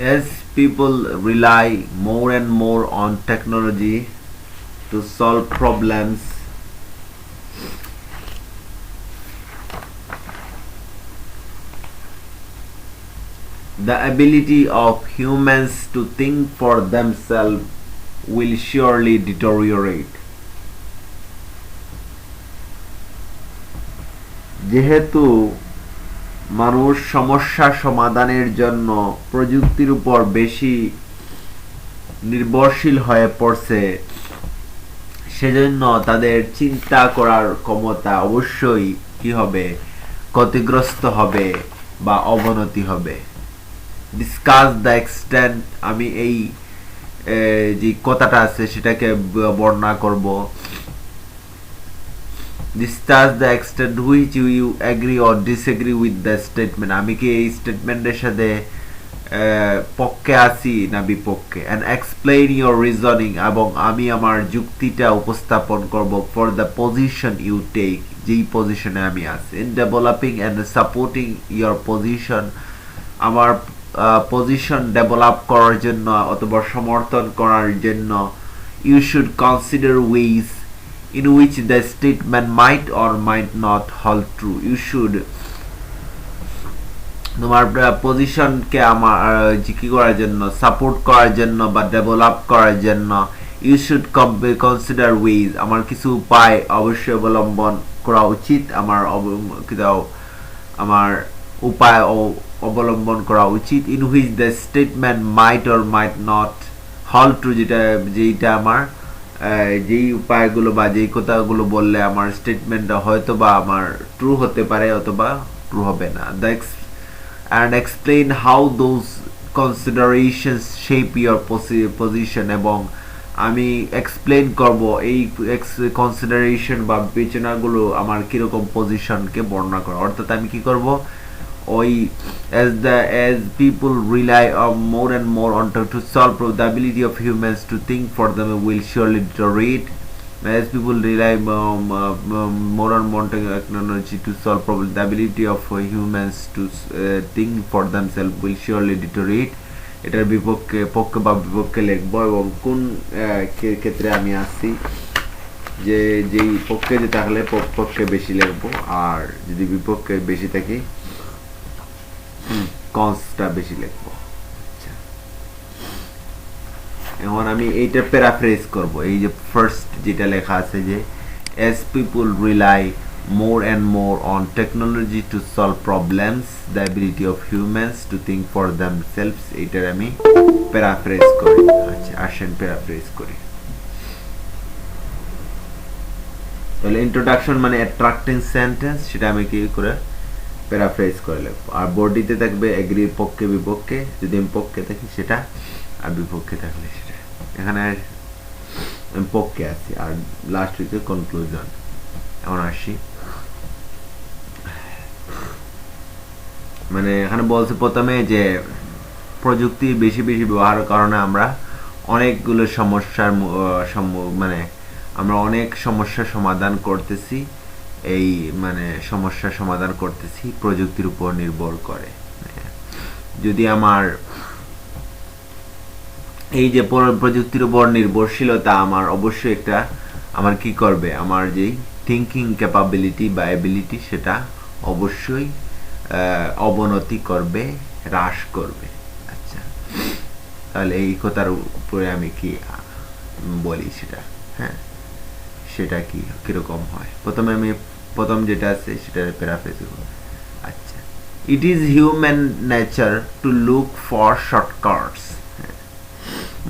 As people rely more and more on technology to solve problems, the ability of humans to think for themselves will surely deteriorate. যেহেতু মানুষ সমস্যা সমাধানের জন্য প্রযুক্তির উপর বেশি নির্ভরশীল হয়ে পড়ছে, সেজন্য তাদের চিন্তা করার ক্ষমতা অবশ্যই কি হবে, ক্ষতিগ্রস্ত হবে বা অবনতি হবে। ডিসকাস দ্য এক্সটেন্ট, আমি এই যে কথাটা আছে সেটাকে বর্ণনা করব। Discuss the extent which you agree or disagree with the statement, আমি কি এই স্টেটমেন্টের সাথে পক্ষে আছি না বিপক্ষে। and explain your reasoning, এবং আমি আমার যুক্তিটা উপস্থাপন করব for the position you take, যেই পজিশনে আমি আছি। in developing and supporting your position, আমার পজিশন ডেভেলপ করার জন্য অথবা সমর্থন করার জন্য you should consider ways in which the statement might or might not hold true. You should তোমার পজিশনকে আমার কি করার জন্য, সাপোর্ট করার জন্য বা ডেভেলপ করার জন্য you should consider ways, আমার কিছু উপায় অবশ্যই অবলম্বন করা উচিত, আমার উপায় অবলম্বন করা উচিত in which the statement might or might not hold true, যেটা আমার যেই উপায়গুলো বা যেই কথাগুলো বললে আমার স্টেটমেন্টটা হয়তো বা আমার ট্রু হতে পারে অথবা ট্রু হবে না। and explain how those considerations shape your position, এবং আমি এক্সপ্লেন করব এই কনসিডারেশন বা বিবেচনাগুলো আমার কিরকম পজিশনকে বর্ণনা করে। অর্থাৎ আমি কি করব, ওই as people rely on more and more on to solve the ability of humans to think for them will surely deteriorate. As people rely more and more technology to solve problems, the ability of humans to think for themselves will surely deteriorate. এটার পক্ষে বা বিপক্ষে লিখবো, এবং কোন ক্ষেত্রে আমি আসছি, যে যেই পক্ষে যে থাকলে পক্ষে বেশি লিখবো, আর যদি বিপক্ষে বেশি থাকে কনসটা বেশি লিখবো। এখন আমি এইটা প্যারাফ্রেজ করব। এই যে ফার্স্ট যেটা লেখা আছে যে as people rely more and more on technology to solve problems, the ability of humans to think for themselves, এইটার আমি প্যারাফ্রেজ করি। আচ্ছা, আসেন প্যারাফ্রেজ করি। তাহলে ইন্ট্রোডাকশন মানে অ্যাট্রাক্টিং সেন্টেন্স, সেটা আমি কি করে প্যারাফ্রেজ করে লিখবো। আর বডিতে থাকবে এগ্রির পক্ষে বিপক্ষে, যদি আমি পক্ষে থাকি সেটা, আর বিপক্ষে থাকলে সেটা। এখানে আমি পক্ষে আছি, আর লাস্ট উইকে কনক্লুশন। এখন আসি, মানে এখানে বলছে প্রথমে যে প্রযুক্তি বেশি বেশি ব্যবহারের কারণে আমরা অনেকগুলো সমস্যার মানে আমরা অনেক সমস্যার সমাধান করতেছি, এই মানে সমস্যার সমাধান করতেছি প্রযুক্তির উপর নির্ভর করে। যদি আমার এই যে প্রযুক্তির উপর নির্ভরশীলতা, আমার অবশ্যই একটা আমার কি করবে, আমার যেই থিঙ্কিং ক্যাপাবিলিটি বা এবিলিটি সেটা অবশ্যই অবনতি করবে, হ্রাস করবে। আচ্ছা, তাহলে এই কথার উপরে আমি কি বলি সেটা, হ্যাঁ, সেটা কি কিরকম হয়। প্রথমে আমি প্রথম যেটা আছে সেটা প্যারাফ্রেজ করব। আচ্ছা, it is human nature to look for shortcuts.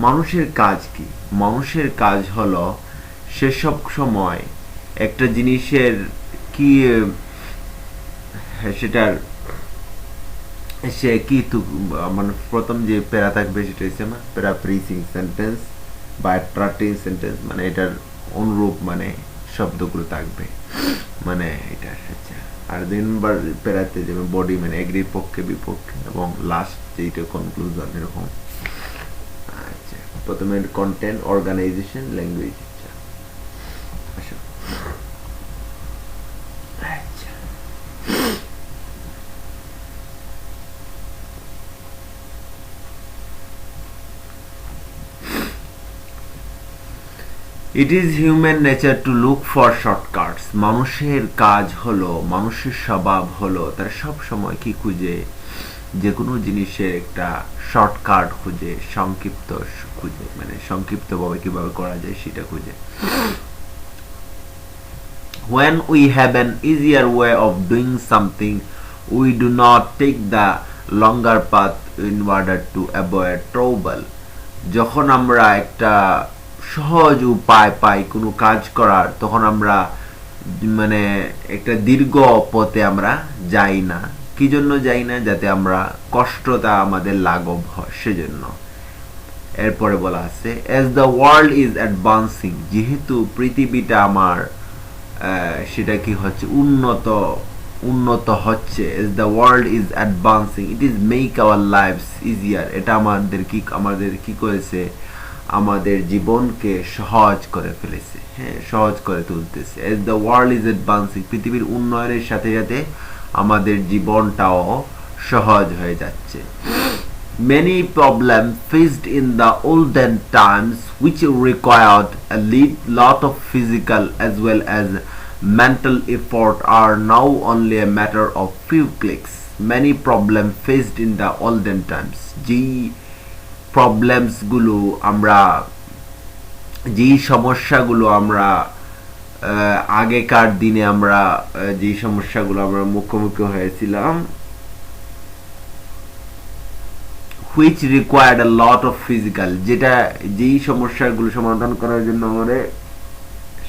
মানুষের কাজ কি? মানুষের কাজ হলো সে সব সময় একটা জিনিসের কি সেটার সে কি মানে প্রথম যে প্যারা থাকবে সেটা হচ্ছে আমার প্যারাফ্রেজিং সেন্টেন্স বা অ্যাট্রাক্টিং সেন্টেন্স, মানে এটার অনুরূপ মানে শব্দগুলো থাকবে, মানে এটা হচ্ছে। আর দিন বার প্যারাতে যাবে বডি, মানে এগ্রির পক্ষে বিপক্ষে, এবং লাস্ট যেটা কনক্লুশন এরকম। আচ্ছা, প্রথমে কন্টেন্ট, অর্গানাইজেশন, ল্যাঙ্গুয়েজ। আচ্ছা, it is human nature to look for shortcuts. মানুষের কাজ হলো, মানুষের স্বভাব হলো, তারা সব সময় কি খুঁজে, যে কোনো জিনিসের একটা শর্টকাট খুঁজে, সংক্ষিপ্ত খুঁজে, মানে সংক্ষিপ্তভাবে কিভাবে করা যায় সেটা খুঁজে। When we have an easier way of doing something, we do not take the longer path in order to avoid trouble. যখন আমরা একটা সহজ উপায় পাই কোনো কাজ করার, তখন আমরা মানে একটা দীর্ঘ পথে আমরা যাই না। কি জন্য যাই না? যাতে আমরা কষ্টটা আমাদের লাঘব হয়, সেজন্য। এরপরে বলা আছে as the world is advancing, যেহেতু পৃথিবীটা আমার সেটা কি হচ্ছে, উন্নত হচ্ছে। as the world is advancing, it is make our lives easier, এটা আমাদের কি করেছে, আমাদের জীবনকে সহজ করে ফেলেছে, হ্যাঁ, সহজ করে তুলতেছে। as the world is advancing, পৃথিবীর উন্নয়নের সাথে সাথে আমাদের জীবনটাও সহজ হয়ে যাচ্ছে। Many problems faced in the olden times, which required a lot of physical as well as mental effort, are now only a matter of few clicks. Many problems faced in the olden times, যেই প্রবলেমসগুলো আমরা, যেই সমস্যাগুলো আমরা আগেকার দিনে আমরা যেই সমস্যাগুলো আমরা মুখোমুখি হয়েছিলাম, which required a lot of physical, যেই সমস্যাগুলো সমাধান করার জন্য আমাদের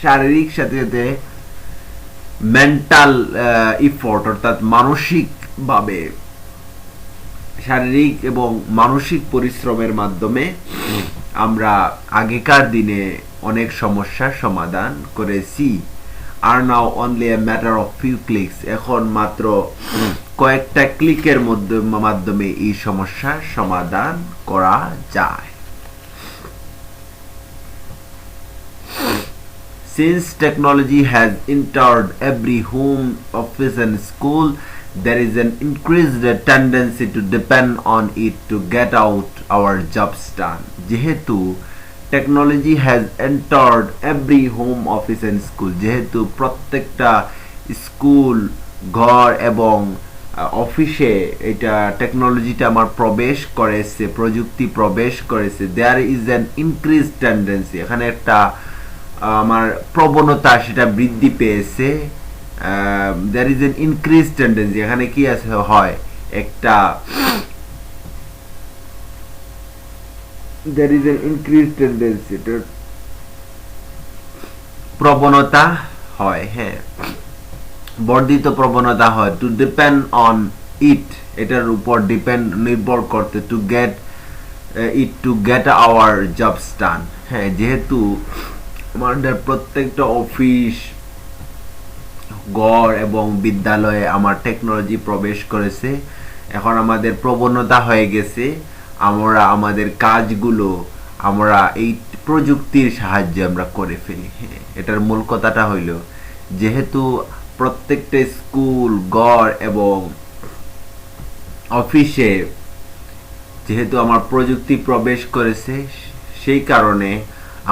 শারীরিক সাথে সাথে মেন্টাল ইফোর্ট, অর্থাৎ মানসিকভাবে শারীরিক এবং মানসিক পরিশ্রমের মাধ্যমে আমরা আগেকার দিনে অনেক সমস্যার সমাধান করেছি। are now only a matter of few clicks, এখন মাত্র কয়েকটা ক্লিকের মাধ্যমে এই সমস্যার সমাধান করা যায়। Since technology has entered every home, office and school, there is an increased tendency to depend on it to get out our jobs done. যেহেতু technology has entered every home office and school, যেহেতু প্রত্যেকটা school, ঘর এবং অফিসে এটা টেকনোলজিটা আমার প্রবেশ করেছে, প্রযুক্তি প্রবেশ করেছে। There is an increase tendency, এখানে একটা আমার প্রবণতা সেটা বৃদ্ধি পেয়েছে। There is an increase tendency, এখানে কি আছে, হয় একটা there is an increased tendency, প্রবণতা হয়, হ্যাঁ, বর্ধিত প্রবণতা হয়, টু ডিপেন্ড অন ইট, এটার উপর নির্ভর করতে, to get it to get our jobs done. হ্যাঁ, যেহেতু আমাদের প্রত্যেকটা অফিস, ঘর এবং বিদ্যালয়ে আমার টেকনোলজি প্রবেশ করেছে, এখন আমাদের প্রবণতা হয়ে গেছে আমরা আমাদের কাজগুলো আমরা এই প্রযুক্তির সাহায্যে আমরা করে ফেলি। এটার মূল কথাটা হইল, যেহেতু প্রত্যেকটা স্কুল, ঘর এবং অফিসে যেহেতু আমার প্রযুক্তি প্রবেশ করেছে, সেই কারণে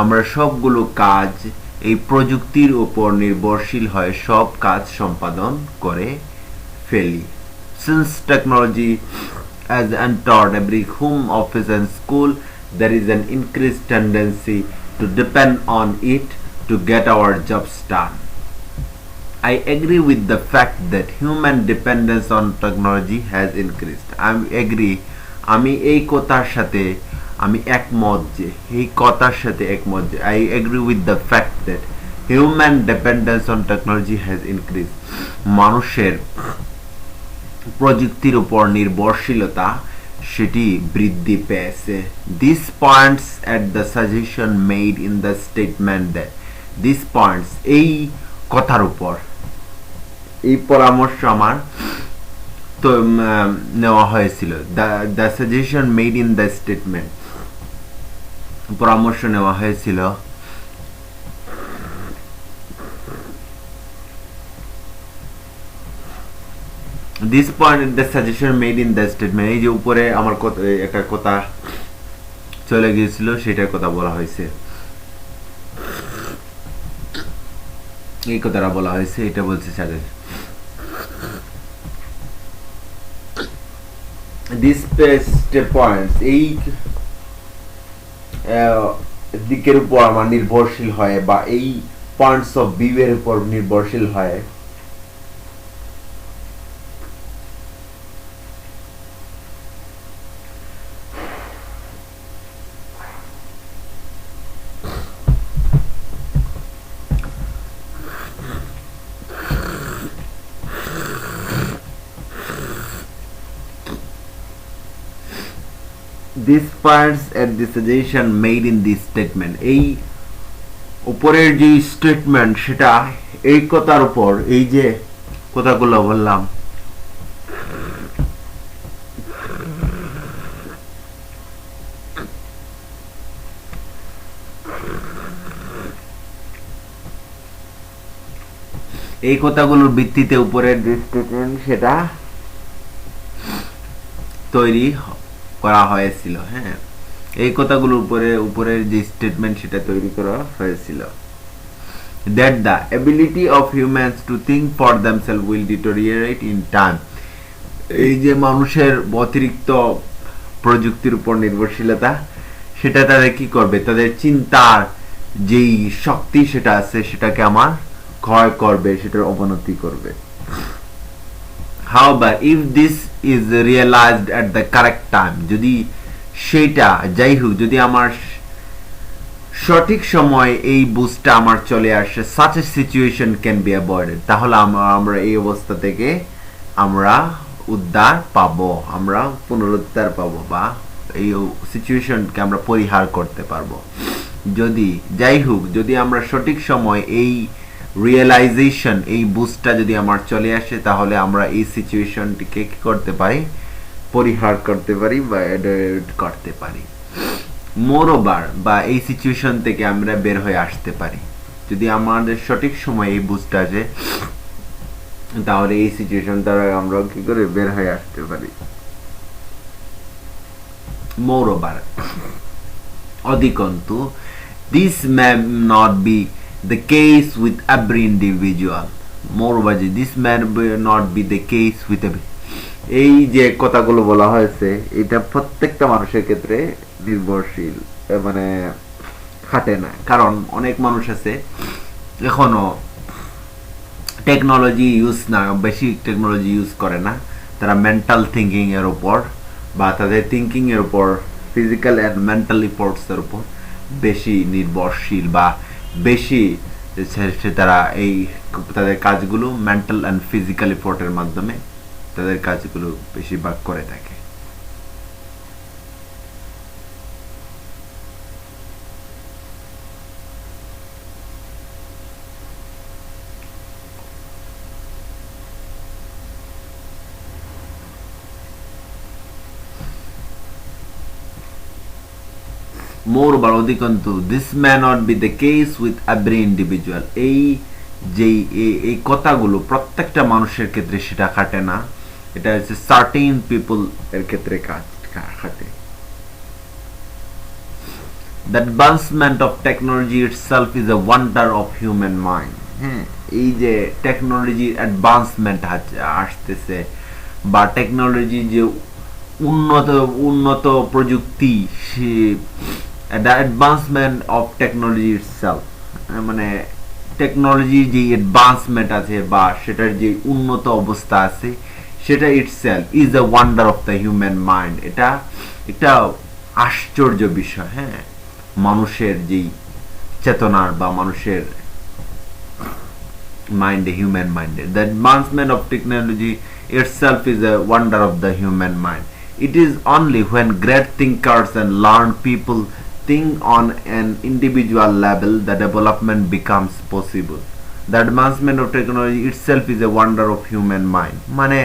আমরা সবগুলো কাজ এই প্রযুক্তির উপর নির্ভরশীল হয়ে সব কাজ সম্পাদন করে ফেলি। Since technology has entered every home, office and school, there is an increased tendency to depend on it to get our jobs done. I agree with the fact that human dependence on technology has increased. I agree, আমি এই কথার সাথে আমি একমত যে, এই কথার সাথে একমত যে, I agree with the fact that human dependence on technology has increased. মানুষের প্রযুক্তির উপর নির্ভরশীলতা সেটি বৃদ্ধি পেয়েছে। These points at the suggestion made in the statement that these points, এই কথার উপর, এই পরামর্শ আমার তো নেওয়া হয়েছিল। the suggestion made in the statement, পরামর্শ নেওয়া হয়েছিল this point, the suggestion made in the statement, এই যে উপরে আমার একটা কথা চলে গিয়েছিল সেটার কথা বলা হয়েছে। এই কথাটা বলা হয়েছে, এটা বলছে স্যারের। দিস পয়েন্টস এই দিকের উপর আমার নির্ভরশীল হয় বা এই পয়েন্টস অফ ভিউ এর উপর নির্ভরশীল হয়। These points and the suggestion made in this statement, এই উপরের যে স্টেটমেন্ট সেটা এই কথার উপর, এই যে কথাগুলো বললাম এই কথাগুলোর ভিত্তিতে উপরের যে স্টেটমেন্ট সেটা তৈরি করা হয়েছিল। হ্যাঁ, এই কথাগুলোর উপরের যে স্টেটমেন্ট সেটা তৈরি করা হয়েছিল। That the ability of humans to think for themselves will deteriorate in time, এই যে মানুষের অতিরিক্ত প্রযুক্তির উপর নির্ভরশীলতা, সেটা তাদের কি করবে, তাদের চিন্তার যেই শক্তি সেটা আছে সেটাকে আমার ক্ষয় করবে, সেটার অবনতি করবে। However, if this is realized at the correct time, যদি সেটা যাই হোক, যদি আমার সঠিক সময় এই বুঝটা আমার চলে আসে, such a situation can be avoided, তাহলে আমরা এই অবস্থা থেকে আমরা উদ্ধার পাবো, আমরা পুনরুদ্ধার পাবো, বা এই সিচুয়েশনকে আমরা পরিহার করতে পারবো। যদি যাই হোক, যদি আমরা সঠিক সময় এই রিয়েলাইজেশন, এই বুঝটা যদি আমার চলে আসে, তাহলে আমরা এই সিচুয়েশনটিকে কি করতে পারি, পরিহার করতে পারি বা অ্যাডয়েড করতে পারি। মোরওভার, বা এই সিচুয়েশন থেকে আমরা বের হয়ে আসতে পারি। যদি আমাদের সঠিক সময় এই বুঝটা আসে, তাহলে এই সিচুয়েশন দ্বারা আমরা কি করে বের হয়ে আসতে পারি। মোরওভার, অধিকন্তু, this may not be the case with every individual. Moreover, this may not be the case with every, এই যে কথাগুলো বলা হয়েছে এটা প্রত্যেকটা মানুষের ক্ষেত্রে নির্ভরশীল, মানে খাটে না। কারণ অনেক মানুষ আছে এখনো টেকনোলজি ইউজ না, বেশি টেকনোলজি ইউজ করে না, তারা মেন্টাল থিঙ্কিং এর উপর বা তাদের থিঙ্কিং এর উপর, ফিজিক্যাল অ্যান্ড মেন্টাল এফোর্টস এর উপর বেশি নির্ভরশীল, বা বেশি তারা এই তাদের কাজগুলো মেন্টাল অ্যান্ড ফিজিক্যাল এফোর্টের মাধ্যমে তাদের কাজগুলো বেশিরভাগ করে থাকে। Moreover, অধিকন্তু, this may not be the case with every individual, এই যে এই কথাগুলো প্রত্যেকটা মানুষের ক্ষেত্রে সেটা খাটে না, এটা হচ্ছে সার্টেন পিপল এর ক্ষেত্রে খাটে। The advancement of technology itself is a wonder of human mind. হ্যাঁ, এই যে টেকনোলজির অ্যাডভান্সমেন্ট আসতেছে, বা টেকনোলজি যে উন্নত প্রযুক্তি, সে the advancement of technology itself, মানে টেকনোলজির যে অ্যাডভান্সমেন্ট আছে বা সেটার যে উন্নত অবস্থা আছে, সেটা itself is a wonder of the human mind, এটা একটা আশ্চর্য বিষয়। হ্যাঁ, মানুষের যেই চেতনার বা মানুষের মাইন্ডে, হিউম্যান মাইন্ডে, the advancement of technology itself is a wonder of the human mind. It is only when great thinkers and learned people think on an individual level the development becomes possible. The advancement of technology itself is a wonder of human mind. মানে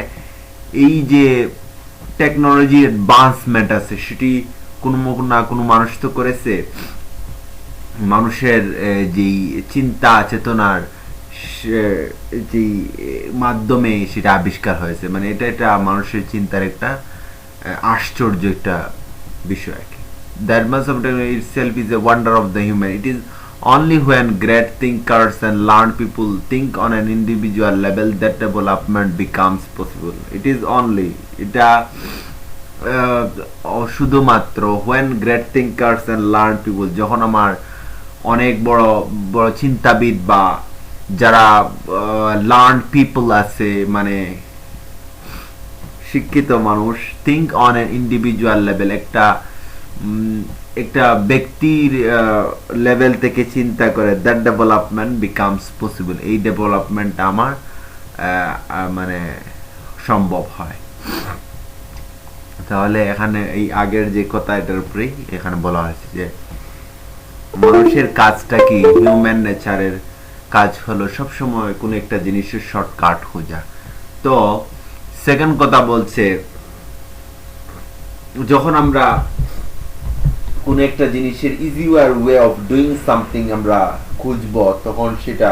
এই যে technology advancement আছে, সেটি কোনো না কোনো মানুষ তো করেছে, মানুষের যেই চিন্তা চেতনার যেই মাধ্যমে সেটা আবিষ্কার হয়েছে। মানে এটা মানুষের চিন্তার একটা আশ্চর্য একটা বিষয়। The advance of technology itself is a wonder of the human. It is only when great thinkers and learned people think on an individual level that development becomes possible. It is only এটা শুধুমাত্র when great thinkers and learned people, যখন আমার অনেক বড় বড় চিন্তাবিদ বা যারা লার্ন পিপল আছে, মানে শিক্ষিত মানুষ, think on an individual level, একটা ব্যক্তির লেভেল থেকে চিন্তা করে, দ্যাট ডেভেলপমেন্ট বিকামস পসিবল, এই ডেভেলপমেন্ট আমার মানে সম্ভব হয়। তাহলে এখানে এই আগের যে কথা এটার উপরেই এখানে বলা হয়েছে যে মানুষের কাজটা কি, হিউম্যান নেচারের কাজ হলো সবসময় কোন একটা জিনিসের শর্টকাট খোঁজা। তো সেকেন্ড কথা বলছে, যখন আমরা কোন একটা জিনিসের easier way of doing something আমরা খুঁজব, তখন সেটা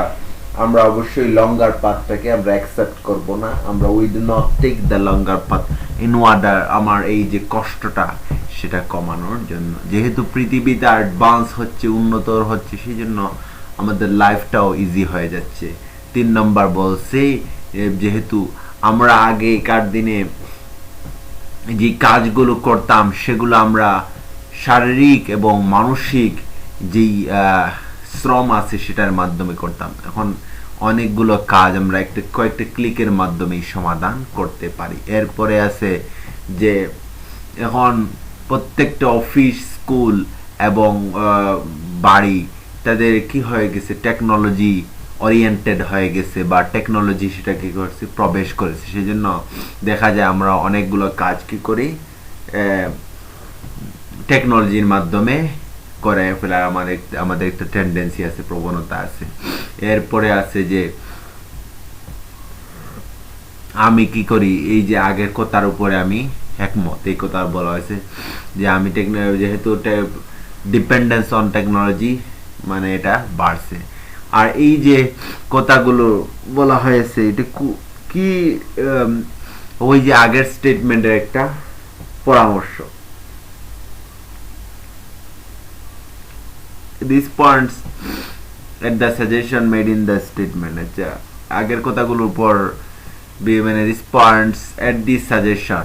আমরা অবশ্যই লঙ্গার পাথটাকে আমরা অ্যাকসেপ্ট করব না। আমরা will not take the longer path in order আমার এই যে কষ্টটা সেটা কমানোর জন্য। যেহেতু পৃথিবীতে অ্যাডভান্স হচ্ছে, উন্নত হচ্ছে, সেই জন্য আমাদের লাইফটাও ইজি হয়ে যাচ্ছে। 3 নম্বর বলছে যেহেতু আমরা আগেকার দিনে যে কাজগুলো করতাম সেগুলো আমরা শারীরিক এবং মানসিক যেই শ্রম আছে সেটার মাধ্যমে করতাম, এখন অনেকগুলো কাজ আমরা কয়েকটা ক্লিকের মাধ্যমে সমাধান করতে পারি। এরপরে আছে যে এখন প্রত্যেকটা অফিস, স্কুল এবং বাড়ি তাদের কি হয়ে গেছে, টেকনোলজি ওরিয়েন্টেড হয়ে গেছে, বা টেকনোলজি সেটা কি করছে, প্রবেশ করেছে। সেই জন্য দেখা যায় আমরা অনেকগুলো কাজ কি করি, টেকনোলজির মাধ্যমে করে ফেলার আমাদের একটা টেন্ডেন্সি আছে, প্রবণতা আছে। এরপরে আছে যে আমি কি করি, এই যে আগের কথার উপরে আমি একমত, এই কথা বলা হয়েছে যে আমি যেহেতু ডিপেন্ডেন্স অন টেকনোলজি মানে এটা বাড়ছে। আর এই যে কথাগুলো বলা হয়েছে এটা কি ওই যে আগের স্টেটমেন্টের একটা পরামর্শ। These points at the suggestion made in the statement, আচ্ছা আগের কথাগুলোর উপর মানে these points at the suggestion,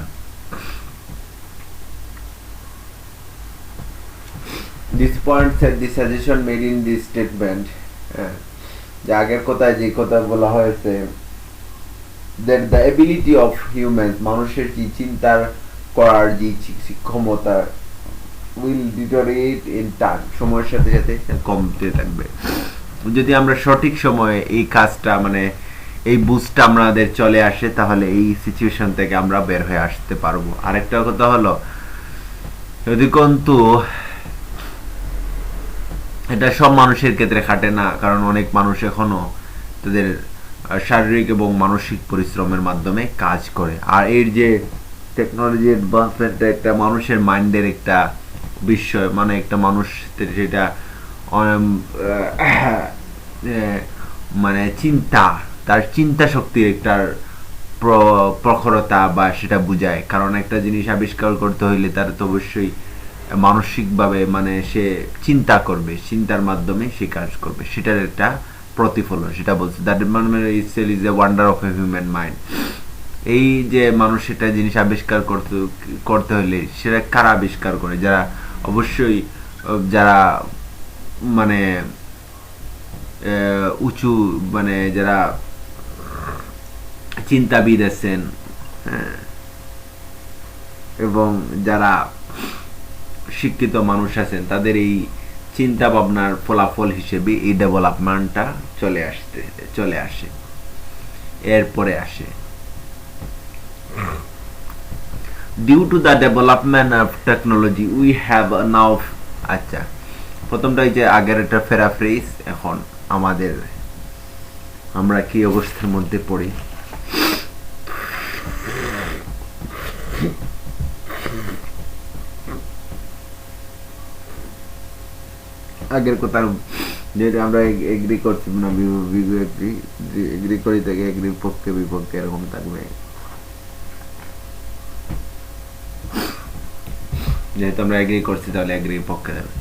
these points at the suggestion made in this statement, যে আগের কথায় যে কথা বলা হয়েছে that the ability of humans, মানুষের যে চিন্তার করার যে ক্ষমতা will deteriorate in time, সময়ের সাথে সাথে কমতে থাকবে। যদি আমরা সঠিক সময়ে এই কাজটা মানে এই বুস্টটা আমাদের চলে আসে, তাহলে এই সিচুয়েশন থেকে আমরা বের হয়ে আসতে পারবো। আরেকটা কথা হলো যদি কিন্তু এটা সব মানুষের ক্ষেত্রে খাটে না, কারণ অনেক মানুষ এখনো তাদের শারীরিক এবং মানসিক পরিশ্রমের মাধ্যমে কাজ করে। আর এর যে টেকনোলজি অ্যাডভান্সমেন্ট একটা মানুষের মাইন্ডের একটা বিষয়, মানে একটা মানুষ সেটা মানে তার চিন্তা শক্তির একটা প্রখরতা বা সেটা বুঝায়। কারণ একটা জিনিস আবিষ্কার করতে হইলে তার তো অবশ্যই মানসিকভাবে মানে সে চিন্তা করবে, চিন্তার মাধ্যমে সে কাজ করবে, সেটার একটা প্রতিফলন, সেটা বলছে that is a wonder of a human mind. এই যে মানুষ সেটা জিনিস আবিষ্কার করতে হলে সেটা কারা আবিষ্কার করে, যারা অবশ্যই যারা মানে উঁচু মানে যারা চিন্তাবিদ আছেন, এবং যারা শিক্ষিত মানুষ আছেন, তাদের এই চিন্তা ভাবনার ফলাফল হিসেবে এই ডেভেলপমেন্টটা চলে আসে। এরপরে আসে due to the development of technology we have now, আচ্ছা প্রথমটা যে আগের একটা প্যারাফ্রেজ, এখন আমরা কি অবস্থার মধ্যে পড়ি। আগের কথা যেটা আমরা এগ্রি করছি না, এগ্রি করি থেকে এগ্রির পক্ষে বিপক্ষে এরকম থাকবে, যেহেতু আমরা এগ্রি করছি তাহলে এগ্রির পক্ষে যাবে।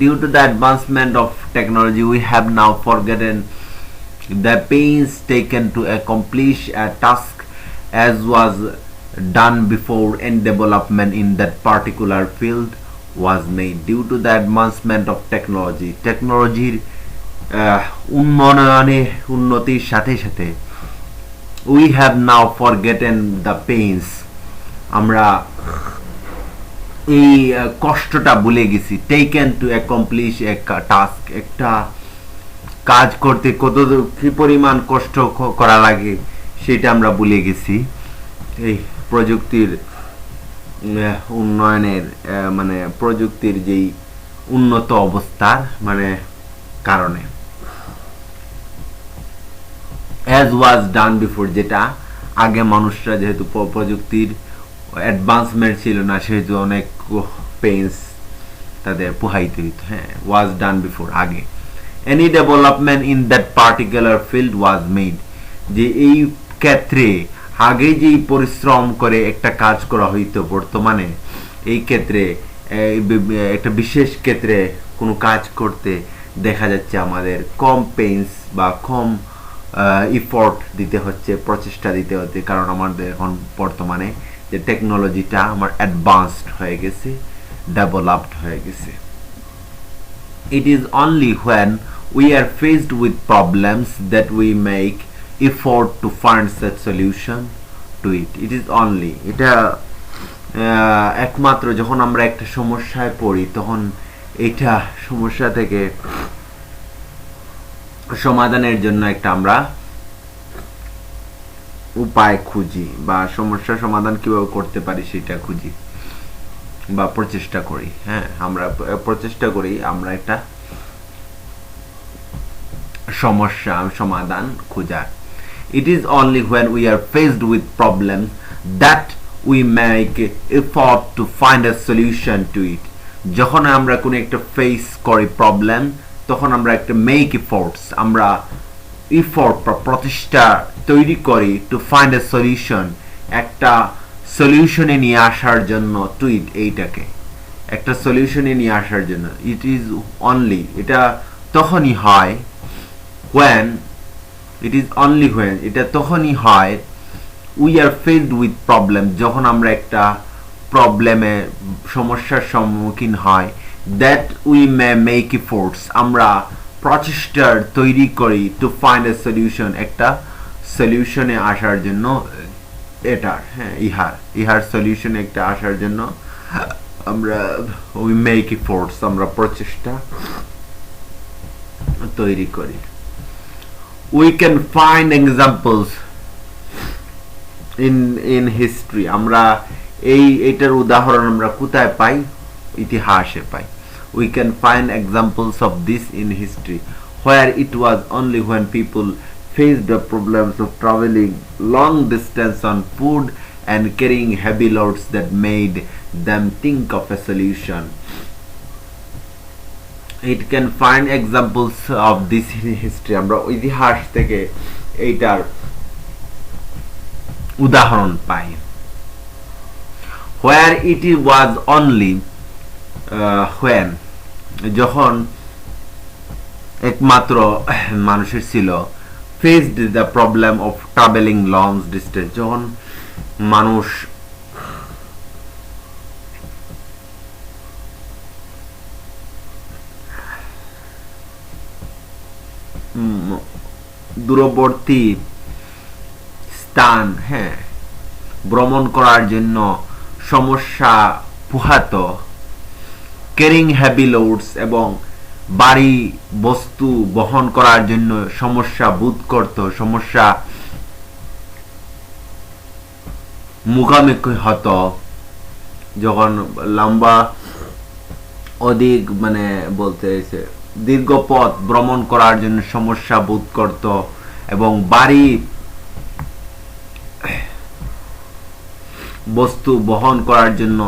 due to the advancement of technology, we have now forgotten the pains taken to accomplish a task as was done before, and development in that particular field was made. Due to the advancement of technology উন্নতির সাথে সাথে we have now forgotten the pains. আমরা এই কষ্টটা ভুলে গেছি। taken to accomplish a task, একটা কাজ করতে কত কি পরিমাণ কষ্ট করা লাগে সেটা আমরা ভুলে গেছি এই প্রযুক্তির উন্নয়নের মানে প্রযুক্তির যেই উন্নত অবস্থার মানে কারণে। as was done before, যেটা আগে মানুষরা যেহেতু প্রযুক্তির অ্যাডভান্সমেন্ট ছিল না সেহেতু অনেক পেইনস তাদের পোহাইতে হইত। হ্যাঁ, was done before, আগে। any development in that particular field was made, যে এই ক্ষেত্রে আগে যেই পরিশ্রম করে একটা কাজ করা হইতো বর্তমানে এই ক্ষেত্রে একটা বিশেষ ক্ষেত্রে কোনো কাজ করতে দেখা যাচ্ছে আমাদের কম পেইনস বা কম ইফোর্ট দিতে হচ্ছে, প্রচেষ্টা দিতে হচ্ছে, কারণ আমাদের এখন বর্তমানে যে টেকনোলজিটা আমার অ্যাডভান্সড হয়ে গেছে, ডেভেলপড হয়ে গেছে। It is only when we are faced with problems that we make effort to find such solution to it. It is only, এটা একমাত্র যখন আমরা একটা সমস্যায় পড়ি তখন এটা সমস্যা থেকে সমাধানের জন্য একটা আমরা উপায় খুঁজি বা সমস্যার সমাধান কিভাবে করতে পারি সেটা খুঁজি বা প্রচেষ্টা করি। হ্যাঁ, আমরা প্রচেষ্টা করি আমরা একটা সমস্যা সমাধান খোঁজার। It is only when we are faced with problems that we make effort to find a solution to it. যখন আমরা কোনো একটা ফেস করি প্রবলেম তখন আমরা একটা মেক এফোর্টস, আমরা এফোর্ট বা প্রচেষ্টা তৈরি করি টু ফাইন্ড এ সলিউশন, একটা সলিউশনে নিয়ে আসার জন্য টু ইট, এইটাকে একটা সলিউশনে নিয়ে আসার জন্য। ইট ইজ অনলি, এটা তখনই হয় when, it is only when, এটা তখনই হয় we are faced with problem, যখন আমরা একটা প্রবলেমে সমস্যার সম্মুখীন হয়, that we may make efforts, আমরা প্রচেষ্টা তৈরি করি to find a solution, একটা সলিউশনে আসার জন্য এটার, হ্যাঁ, ইহার সলিউশনে একটা আসার জন্য আমরা we make efforts, আমরা প্রচেষ্টা তৈরি করি। We can find examples in history, আমরা এইটার উদাহরণ আমরা কোথায় পাই? ইতিহাসে পাই। We can find examples of this in history, where it was only when people faced the problems of traveling long distance on foot and carrying heavy loads that made them think of a solution. It can find examples of this in history, আমরা ইতিহাস থেকে এইটার উদাহরণ পাই। Where it was only when, যখন একমাত্র মানুষের ছিল faced the problem of traveling long distance, যখন মানুষ দূরবর্তী স্থান, হ্যাঁ, ভ্রমণ করার জন্য সমস্যা পোহাতো, ক্যারিং হেভি লোডস, এবং ভারী বস্তু বহন করার জন্য সমস্যা বোধ করত, সমস্যা মুখোমুখি হতো, যখন লম্বা অধিক মানে বলতে দীর্ঘ পথ ভ্রমণ করার জন্য সমস্যা বোধ করত, এবং ভারী বস্তু বহন করার জন্য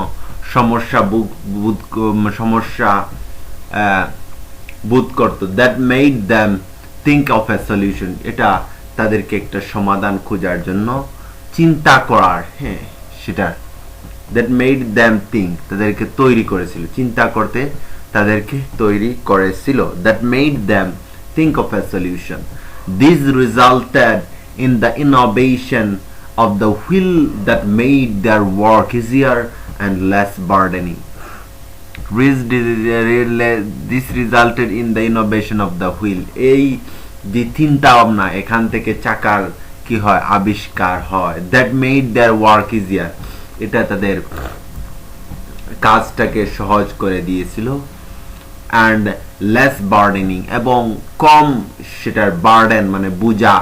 সমস্যা বোধ করত। That made them think of a solution, এটা তাদেরকে একটা সমাধান খোঁজার জন্য চিন্তা করার, হ্যাঁ, সেটা দ্যাট মেড দ্যাম থিঙ্ক, তাদেরকে তৈরি করেছিল, চিন্তা করতে তাদেরকে তৈরি করেছিল, that made them think of a solution. This resulted in the innovation of the wheel that made their work easier and less burdening. This resulted in the innovation of the wheel. এই যে চিন্তা ভাবনা, এখান থেকে চাকার কি হয়, আবিষ্কার হয়, that made their work easier, এটা তাদের কাজটাকে সহজ করে দিয়েছিল, and less burdening, এবং কম সেটার বার্ডেন মানে বোঝা,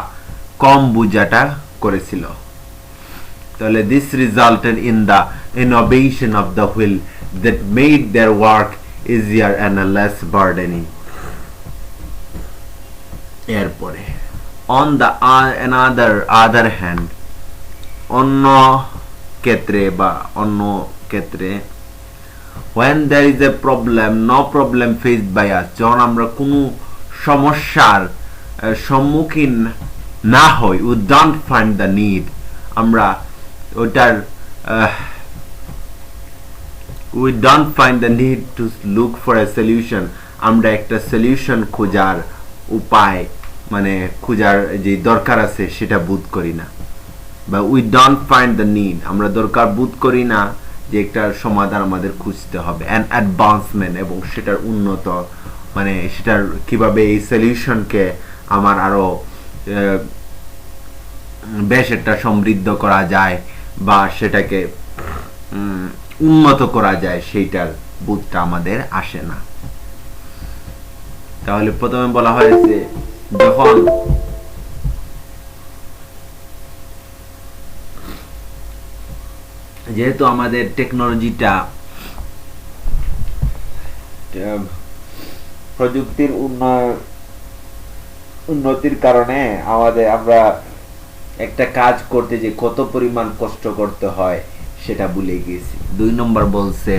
কম বোঝাটা করেছিল। তাহলে this resulted in the innovation of the wheel that made their work easier and less burdening. এরপরে on the other hand, অন্য ক্ষেত্রে বা অন্য ক্ষেত্রে, when there is a problem, no problem faced by us, যখন আমরা কোনো সমস্যার সম্মুখীন না হই, we don't find the need, আমরা ওটার we don't find the need to look for a solution, আমরা একটা সলিউশন খোঁজার উপায় মানে খোঁজার যে দরকার আছে সেটা বোধ করি না, বা we don't find the need, আমরা দরকার বোধ করি না যে একটা সমাধান আমাদের খুঁজতে হবে, and advancement, এবং সেটার উন্নত মানে সেটার কিভাবে এই সলিউশনকে আমার আরো বেশ একটা সমৃদ্ধ করা যায় বা সেটাকে উন্নত করা যায়, সেইটার বোধটা আমাদের আসে না। তাহলে প্রথমে বলা হয়েছে যখন যেহেতু আমাদের টেকনোলজিটা প্রযুক্তির উন্নতির কারণে আমরা একটা কাজ করতে যে কত পরিমাণ কষ্ট করতে হয় সেটা ভুলে গেছি। 2 নম্বর বলছে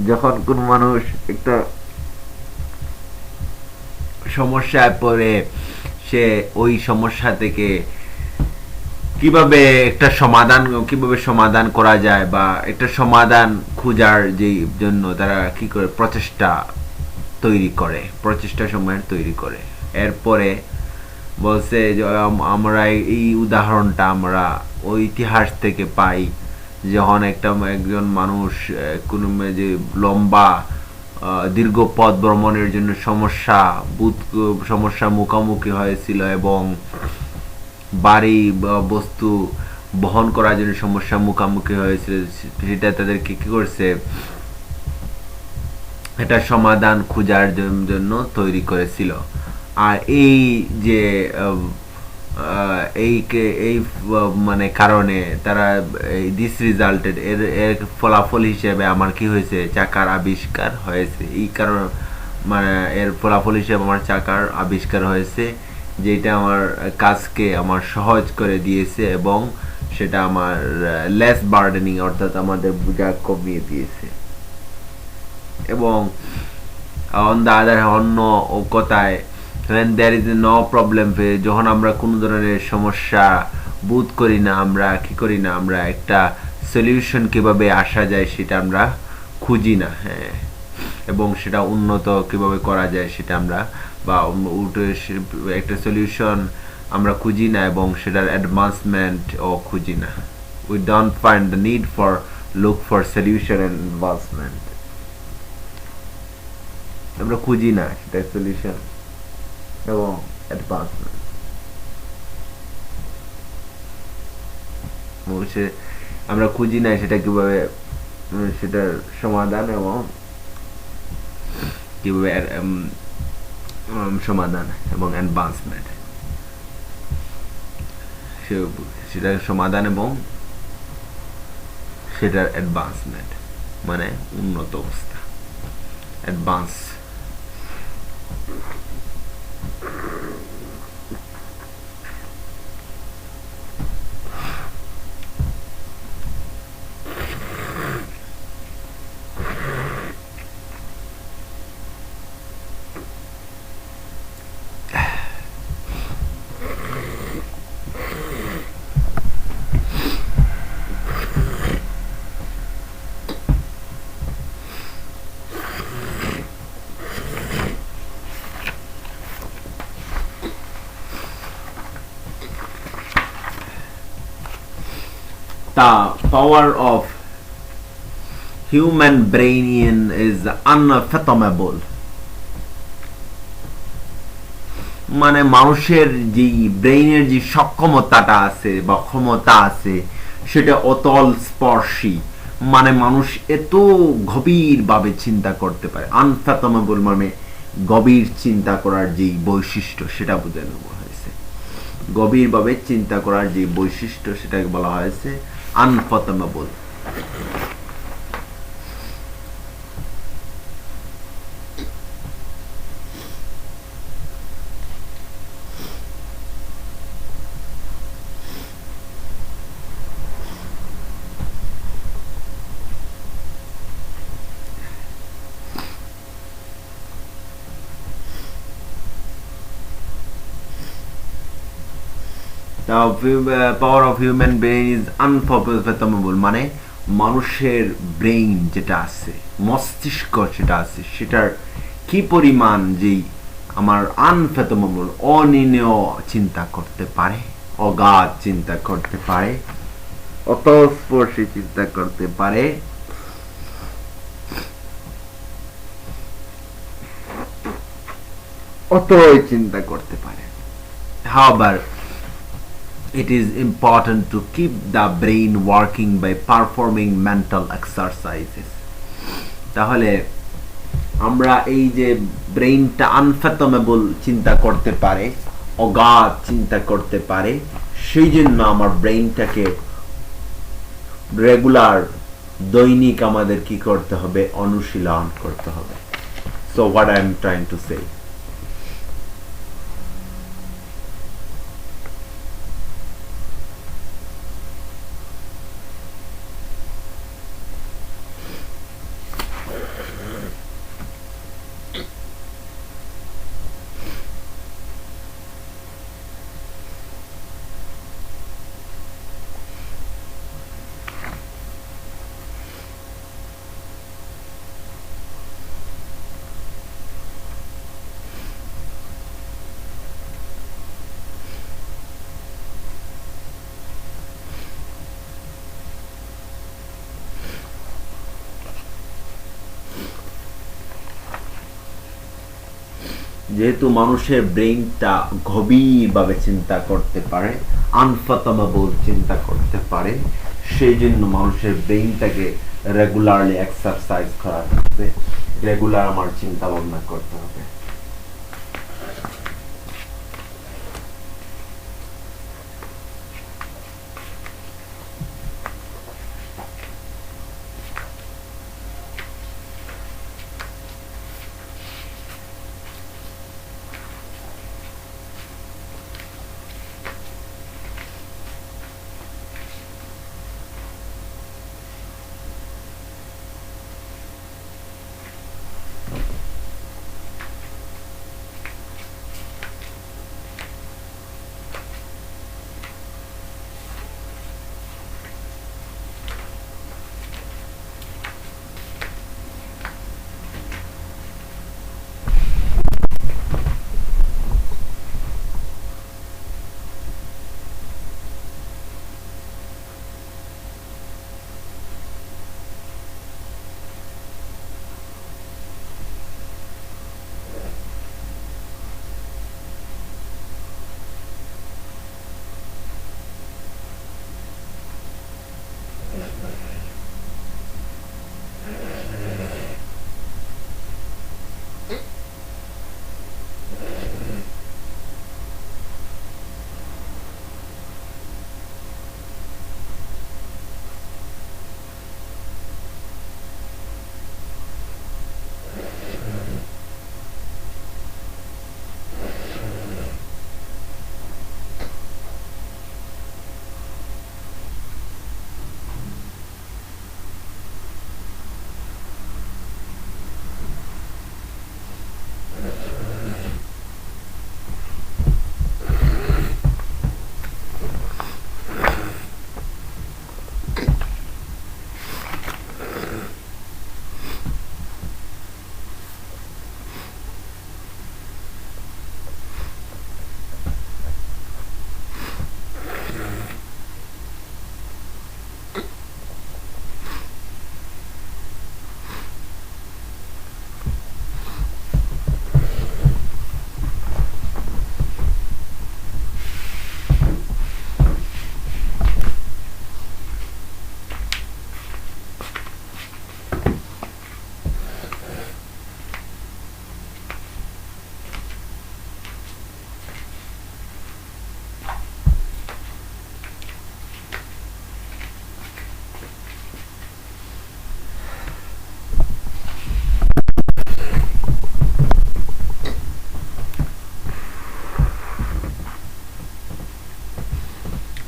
যখন কোন মানুষ একটা সমস্যায় পড়ে, সে ওই সমস্যা থেকে কিভাবে সমাধান করা যায় বা একটা সমাধান খোঁজার যে জন্য তারা কি করে প্রচেষ্টা সময়ের তৈরি করে। এরপরে বলছে আমরা এই উদাহরণটা আমরা ওই ইতিহাস থেকে পাই, যখন একজন মানুষ কোনো যে লম্বা দীর্ঘ পথ ভ্রমণের জন্য সমস্যার মুখোমুখি হয়েছিল এবং বাড়ি বস্তু বহন করার জন্য সমস্যার মুখোমুখি হয়েছিল, সেটা তাদেরকে কি করছে, এটা সমাধান খোঁজার জন্য তৈরি করেছিল। আর এই যে এই মানে কারণে তারা দিস রিজাল্টেড, এর ফলাফল হিসেবে আমার কি হয়েছে, চাকার আবিষ্কার হয়েছে। এই কারণ মানে এর ফলাফল হিসেবে আমার চাকার আবিষ্কার হয়েছে, যেটা আমার কাজকে আমার সহজ করে দিয়েছে এবং সেটা আমার লেস বার্ডেনিং, অর্থাৎ আমাদের বোঝা কমিয়ে দিয়েছে। এবং অন্য কথায়, when there is no problem, যখন আমরা কোনো ধরনের সমস্যা বোধ করি না, আমরা কি করি না, আমরা একটা সলিউশন কিভাবে আসা যায় সেটা আমরা খুঁজি না, হ্যাঁ, এবং সেটা উন্নত কিভাবে করা যায় সেটা আমরা বা একটা সলিউশন আমরা খুঁজি না এবং সেটার অ্যাডভান্সমেন্ট ও খুঁজি না। we don't find the need for look for solution and advancement, আমরা খুঁজি না সেটা সলিউশন এবং অ্যাডভান্সমেন্ট, আমরা খুঁজি না সেটা কিভাবে সেটার সমাধান এবং কিভাবে সমাধান এবং অ্যাডভান্সমেন্ট, সেটার সমাধান এবং সেটার অ্যাডভান্সমেন্ট মানে উন্নত অবস্থা, advance. the power of human brain is unfathomable. মানে মানুষের যে ব্রেইনের যে সক্ষমতাটা আছে বা ক্ষমতা আছে সেটা অতল স্পর্শী। মানে মানুষ এত গভীরভাবে চিন্তা করতে পারে। আনফ্যাথমেবল মানে গভীর চিন্তা করার যে বৈশিষ্ট্য সেটা বোঝানো হয়েছে। গভীরভাবে চিন্তা করার যে বৈশিষ্ট্য সেটাকে বলা হয়েছে আনফ্যাথমেবল। The power of human brain is unfathomable মানে মানুষের ব্রেইন যেটা আছে, মস্তিষ্ক যেটা আছে সেটার কি পরিমাণ যেই আমার আনফ্যাথমেবল অনির্ণেয় চিন্তা করতে পারে, অগাধ চিন্তা করতে পারে, অতস্পর্শী চিন্তা করতে পারে, অতই চিন্তা করতে পারে। However, it is important to keep the brain working by performing mental exercises. তাহলে আমরা এই যে ব্রেইনটা আনফ্যাথমেবল চিন্তা করতে পারে, অগাধ চিন্তা করতে পারে, সেই জন্য আমার ব্রেইনটাকে রেগুলার দৈনিক আমাদের কি করতে হবে? অনুশীলন করতে হবে। So what I am trying to say, যেহেতু মানুষের ব্রেইনটা গভীরভাবে চিন্তা করতে পারে, আনফ্যাথমেবল চিন্তা করতে পারে, সেই জন্য মানুষের ব্রেইনটাকে রেগুলারলি এক্সারসাইজ করাতে হবে, রেগুলার আমার চিন্তা ভাবনা করতে হবে।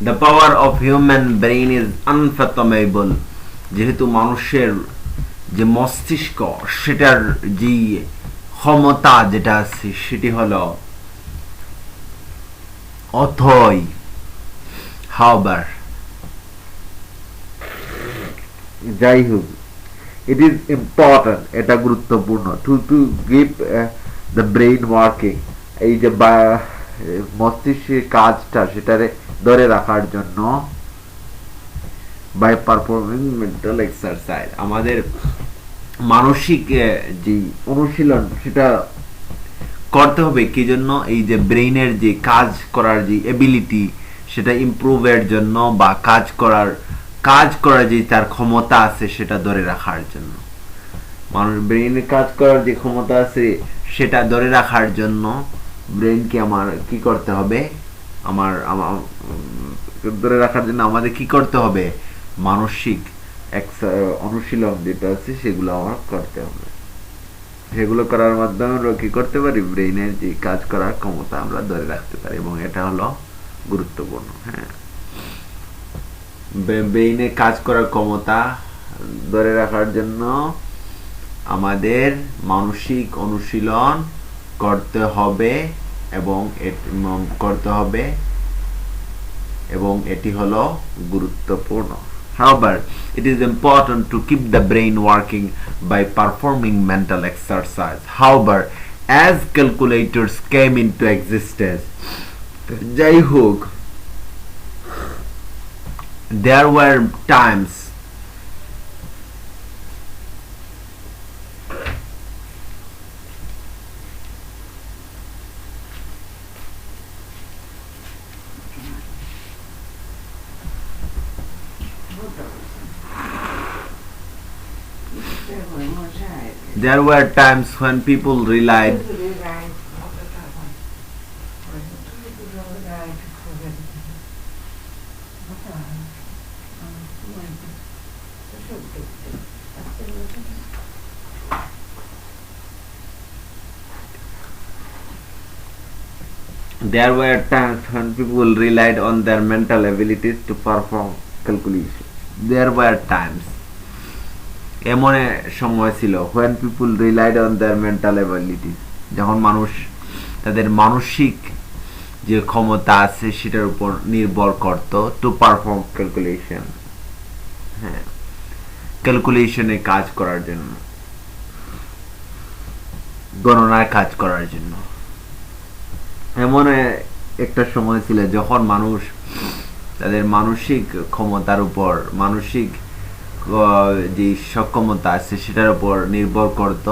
The power of human brain is unfathomable. যেহেতু মানুষের যে মস্তিষ্ক সেটার যে ক্ষমতা যেটা আছে সেটি হলো অথই। হাওবার, যাই হোক, it is important, এটা গুরুত্বপূর্ণ to give the brain working, এই যে মস্তিষ্কের কাজটা সেটারে ধরে রাখার জন্য by performing mental exercise, আমাদের মানসিক যে অনুশীলন সেটা করতে হবে কি জন্য? এই যে ব্রেইনের যে কাজ করার যে এবিলিটি সেটা ইমপ্রুভের জন্য, বা কাজ করার যে তার ক্ষমতা আছে সেটা ধরে রাখার জন্য। মানুষ ব্রেইনের কাজ করার যে ক্ষমতা আছে সেটা ধরে রাখার জন্য ব্রেইনকে আমার কি করতে হবে? আমার ধরে রাখার জন্য আমাদের কি করতে হবে? মানসিক অনুশীলন যেটা আছে সেগুলো আমার করতে হবে। সেগুলো করার মাধ্যমে আমরা কি করতে পারি? ব্রেইনের যে কাজ করার ক্ষমতা আমরা ধরে রাখতে পারি, এবং এটা হলো গুরুত্বপূর্ণ। হ্যাঁ, ব্রেইনে কাজ করার ক্ষমতা ধরে রাখার জন্য আমাদের মানসিক অনুশীলন করতে হবে, এবং এটি হলো গুরুত্বপূর্ণ। However, it is important to keep the brain working by performing mental exercise. However, as calculators came into existence, যাই হোক, there were times when people relied on their mental abilities to perform calculations. There were times, এমন সময় ছিল when people relied on their mental abilities, যখন মানুষ তাদের মানসিক যে ক্ষমতা আছে সেটার উপর নির্ভর করত to perform calculation, হ্যাঁ, ক্যালকুলেশনে কাজ করার জন্য, গণনায় কাজ করার জন্য। এমন একটা সময় ছিল যখন মানুষ তাদের মানসিক ক্ষমতার উপর, মানসিক যে সক্ষমতা আছে সেটার উপর নির্ভর করত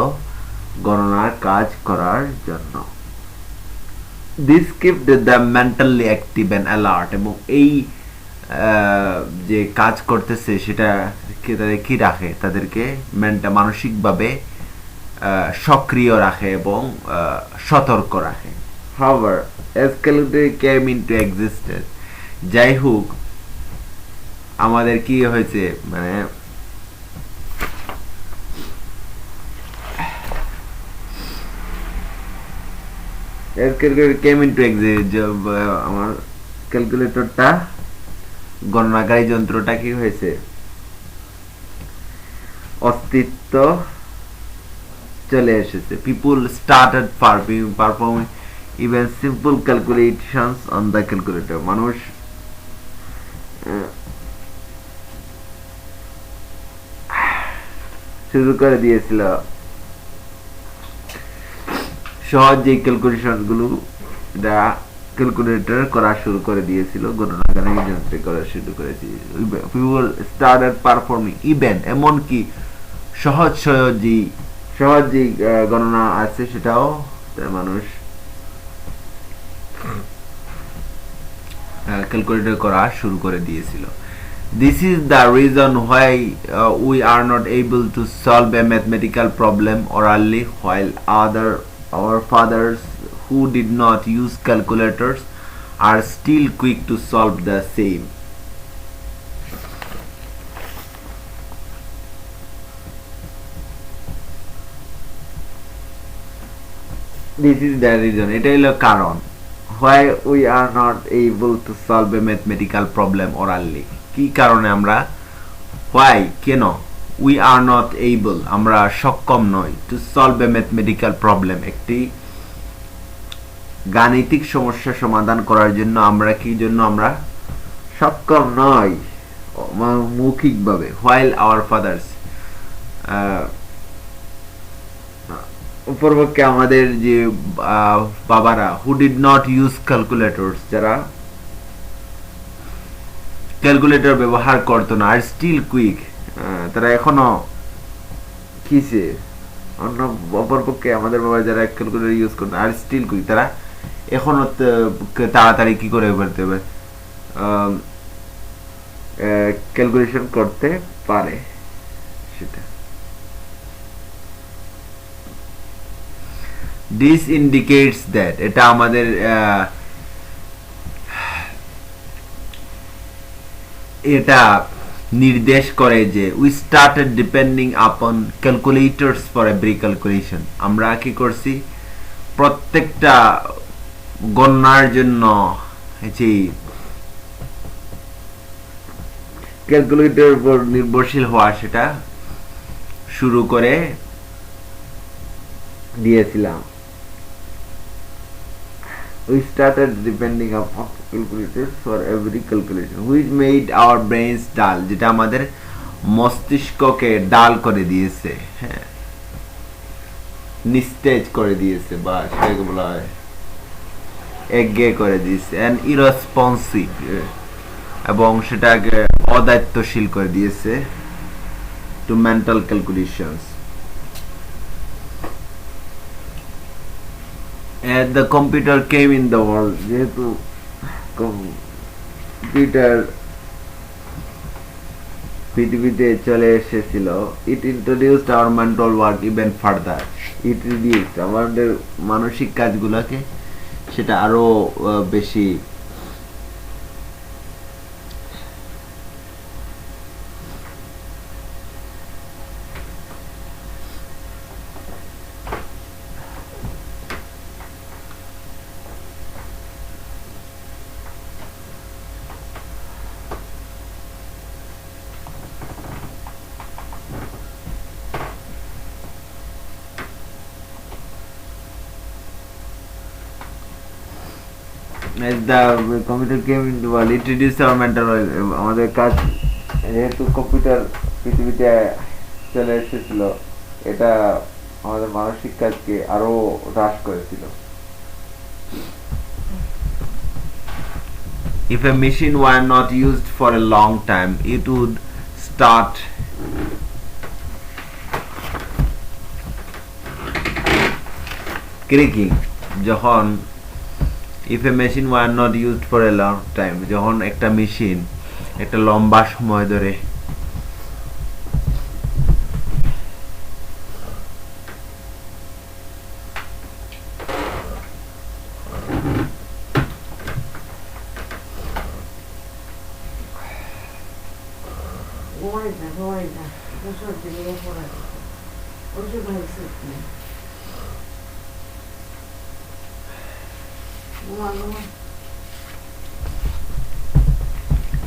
গণনার কাজ করার জন্য। This kept them mentally active and alert, এবং এই যে কাজ করতেছে সেটা কি রাখে? তাদেরকে মানসিকভাবে সক্রিয় রাখে এবং সতর্ক রাখে। However, as calculator came into existence, যাই হোক, আমাদের কি হয়েছে, মানে আমার ক্যালকুলেটরটা, গণনাকারী যন্ত্রটা কি হয়েছে? অস্তিত্ব চলে এসেছে। People started performing even simple calculations on the calculator. মানুষ শুরু করে দিয়েছিল সহজ যে ক্যালকুলেশন গুলো, ক্যালকুলেটর করা শুরু করে দিয়েছিল, গণনাকারী যন্ত্রে করা শুরু করেছে। People started performing even, এমনকি সহজ যে গণনা আছে সেটাও মানুষ ক্যালকুলেটর করা শুরু করে দিয়েছিল। This is the reason why we are not able to solve a mathematical problem orally, while our fathers who did not use calculators are still quick to solve the same. This is the reason, এটা হলো কারণ, why we are not able to solve a mathematical problem orally কি কারণে আমরা why কেন we are not able আমরা সক্ষম নই to solve a mathematical problem একটি গাণিতিক সমস্যা সমাধান করার জন্য আমরা কি জন্য আমরা সক্ষম নই মৌখিকভাবে while our fathers উপরপক্ষে আমাদের যে বাবারা who did not use calculators যারা ক্যালকুলেটর ব্যবহার করতো না আর স্টিল কুইক তারা এখনো কিসে অন্য অপরপক্ষে আমাদের বাবা যারা ক্যালকুলেটর ইউজ করতো আর স্টিল কুইক তারা এখনো তাড়াতাড়ি কি করে ফেলতে হবে ক্যালকুলেশন করতে পারে সেটা this indicates that এটা আমাদের এটা নির্দেশ করে যে we started depending upon calculators for every calculation আমরা কি করছি প্রত্যেকটা গণনার জন্য যে ক্যালকুলেটর উপর নির্ভরশীল হওয়া সেটা শুরু করে দিয়েছিলাম we started depending upon calculators for every calculation which made our brains dull যেটা আমাদের মস্তিষ্ককে ডাল করে দিয়েছে হ্যাঁ নিস্তেজ করে দিয়েছে বা সেটাকে বলা হয় একঘেয়ে করে দিয়েছে and irresponsive এবং সেটাকে অদায়িত্বশীল করে দিয়েছে to mental calculations and the computer came in the world যেহেতু কম্পিউটার পৃথিবীতে চলে এসেছিল it introduced our mental work even further it reduced আমাদের মানসিক কাজগুলোকে সেটা আরো বেশি as the computer came into the world it reduced our mental work আমাদের কাজ যেহেতু কম্পিউটার পৃথিবীতে চলে এসেছিল এটা আমাদের মানসিক কাজকে আরো হ্রাস করেছিল if a machine were not used for a long time it would start cracking যখন if a machine were not used for a long time যখন একটা মেশিন একটা লম্বা সময় ধরে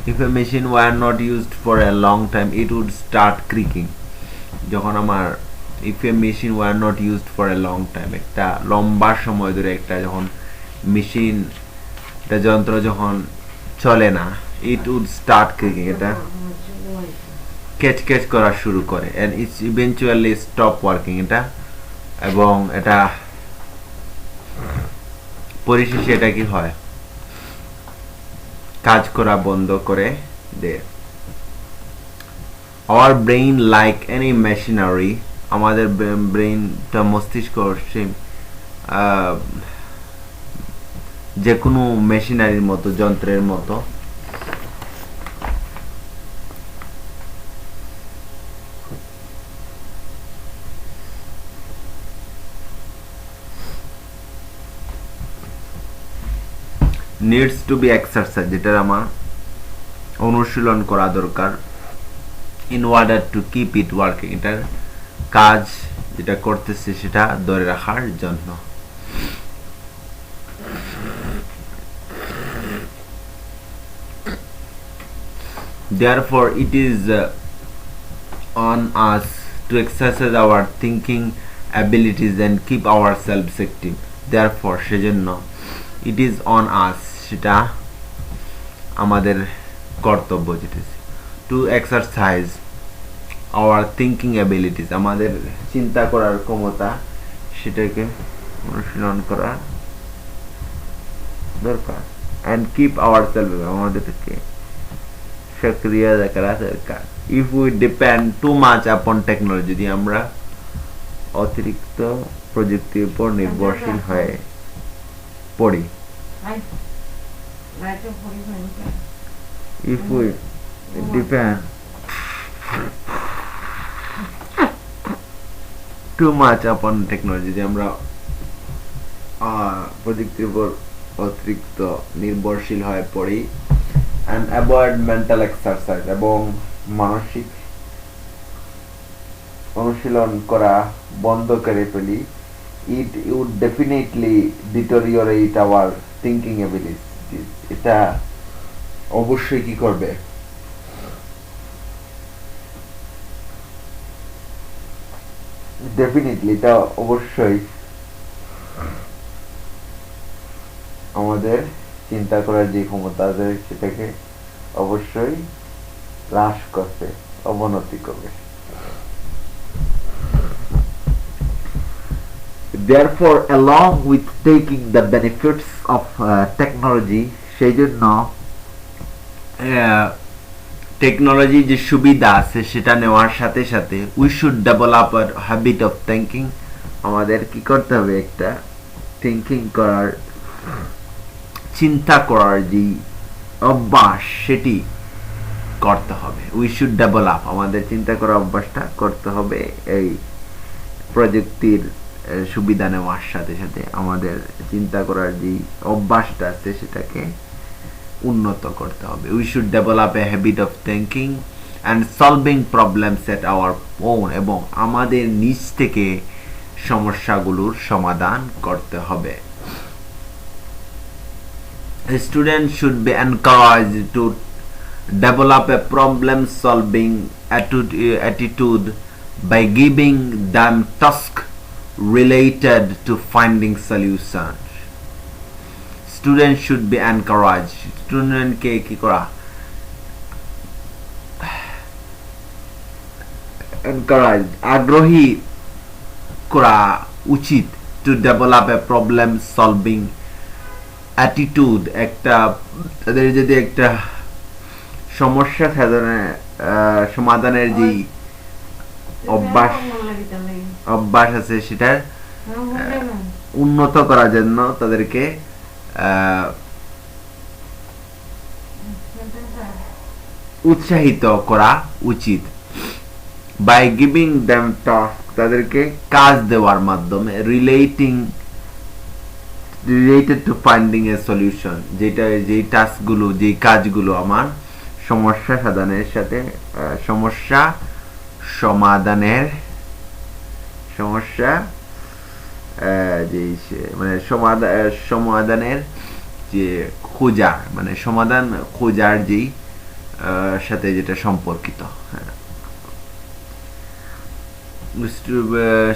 if a machine were not used for a long time it would start creaking যখন আমার if a machine were not used for a long time একটা লম্বা সময় ধরে একটা যখন মেশিন এটা যন্ত্র যখন চলে না it would start creaking এটা কেচ করা শুরু করে and it eventually stop working এটা এবং এটা পরিশেষে এটা কি হয় কাজ করা বন্ধ করে দেয় our brain like any machinery আমাদের ব্রেইনটা মস্তিষ্ক যে কোনো মেশিনারির মতো যন্ত্রের মতো needs to be exercised যেটা আমার অনুশীলন করা দরকার in order to keep it working এটার কাজ যেটা করতেছে সেটা ধরে রাখার জন্য Therefore it is on us to exercise our thinking abilities and keep ourselves active. Therefore সেজন্য it is on us, সেটা আমাদের কর্তব্য, যেটা to exercise our thinking abilities, আমাদের চিন্তা করার ক্ষমতা সেটাকে অনুশীলন করা দরকার, and keep ourselves, আমাদেরকে সক্রিয় রাখা দরকার. If we depend too much upon technology, যদি আমরা অতিরিক্ত প্রযুক্তির উপর নির্ভরশীল হয়ে পড়ি, if we depend too much upon technology, যদি আমরা প্রযুক্তির উপর অতিরিক্ত নির্ভরশীল হয়ে পড়ি, and avoid mental exercise, এবং মানসিক অনুশীলন করা বন্ধ করে ফেলি, it would definitely deteriorate our thinking abilities. এটা অবশ্যই কি করবে, ডেফিনেটলি এটা অবশ্যই আমাদের চিন্তা করার যে ক্ষমতা আছে সেটাকে অবশ্যই হ্রাস করবে, অবনতি করবে. Therefore, along with taking the benefits of technology, সেই জন্য টেকনোলজি যে সুবিধা আছে সেটা নেওয়ার সাথে সাথে we should develop a habit of thinking, আমাদের কি করতে হবে, একটা থিঙ্কিং করার, চিন্তা করার যে অভ্যাস সেটি করতে হবে. we should develop, আমাদের চিন্তা করার অভ্যাসটা করতে হবে. এই প্রযুক্তির সুবিধা নেওয়ার সাথে সাথে আমাদের চিন্তা করার যে অভ্যাসটা আছে সেটাকে উন্নত করতে হবে. we should develop a habit of thinking and solving problems at our own, এবং আমাদের নিজ থেকে সমস্যাগুলোর সমাধান করতে হবে. A student should be encouraged to develop a problem solving attitude by giving them tasks related to finding solutions. Students should be encouraged, student কে কি করা, encouraged, আগ্রহী করা উচিত, to develop a problem solving attitude, একটা তাদের যদি একটা সমস্যা সমাধানের যে অভ্যাস আছে সেটা উন্নত করার জন্য তাদেরকে উৎসাহিত করা উচিত. by giving them task, তাদেরকে কাজ দেওয়ার মাধ্যমে, related to finding a solution, যেটা যেই টাস্কগুলো, যেই কাজগুলো আমার সমস্যা সমাধানের যে খোঁজার, মানে সমাধান খোঁজার যেই সাথে যেটা সম্পর্কিত.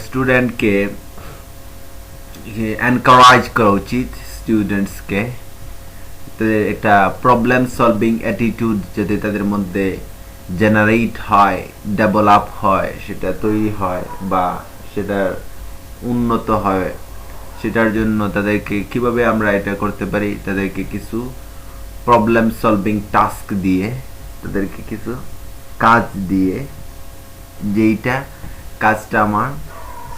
স্টুডেন্টকে এনকারেজ করা উচিত, স্টুডেন্টসকে একটা প্রবলেম সলভিং অ্যাটিটিউড যাতে তাদের মধ্যে জেনারেট হয়, ডেভেলপ হয়, সেটা তৈরি হয় বা সেটা উন্নত হয়, সেটার জন্য তাদেরকে কিভাবে আমরা এটা করতে পারি, তাদেরকে কিছু প্রবলেম সলভিং টাস্ক দিয়ে, তাদেরকে কিছু কাজ দিয়ে, যেইটা কাজটা আমার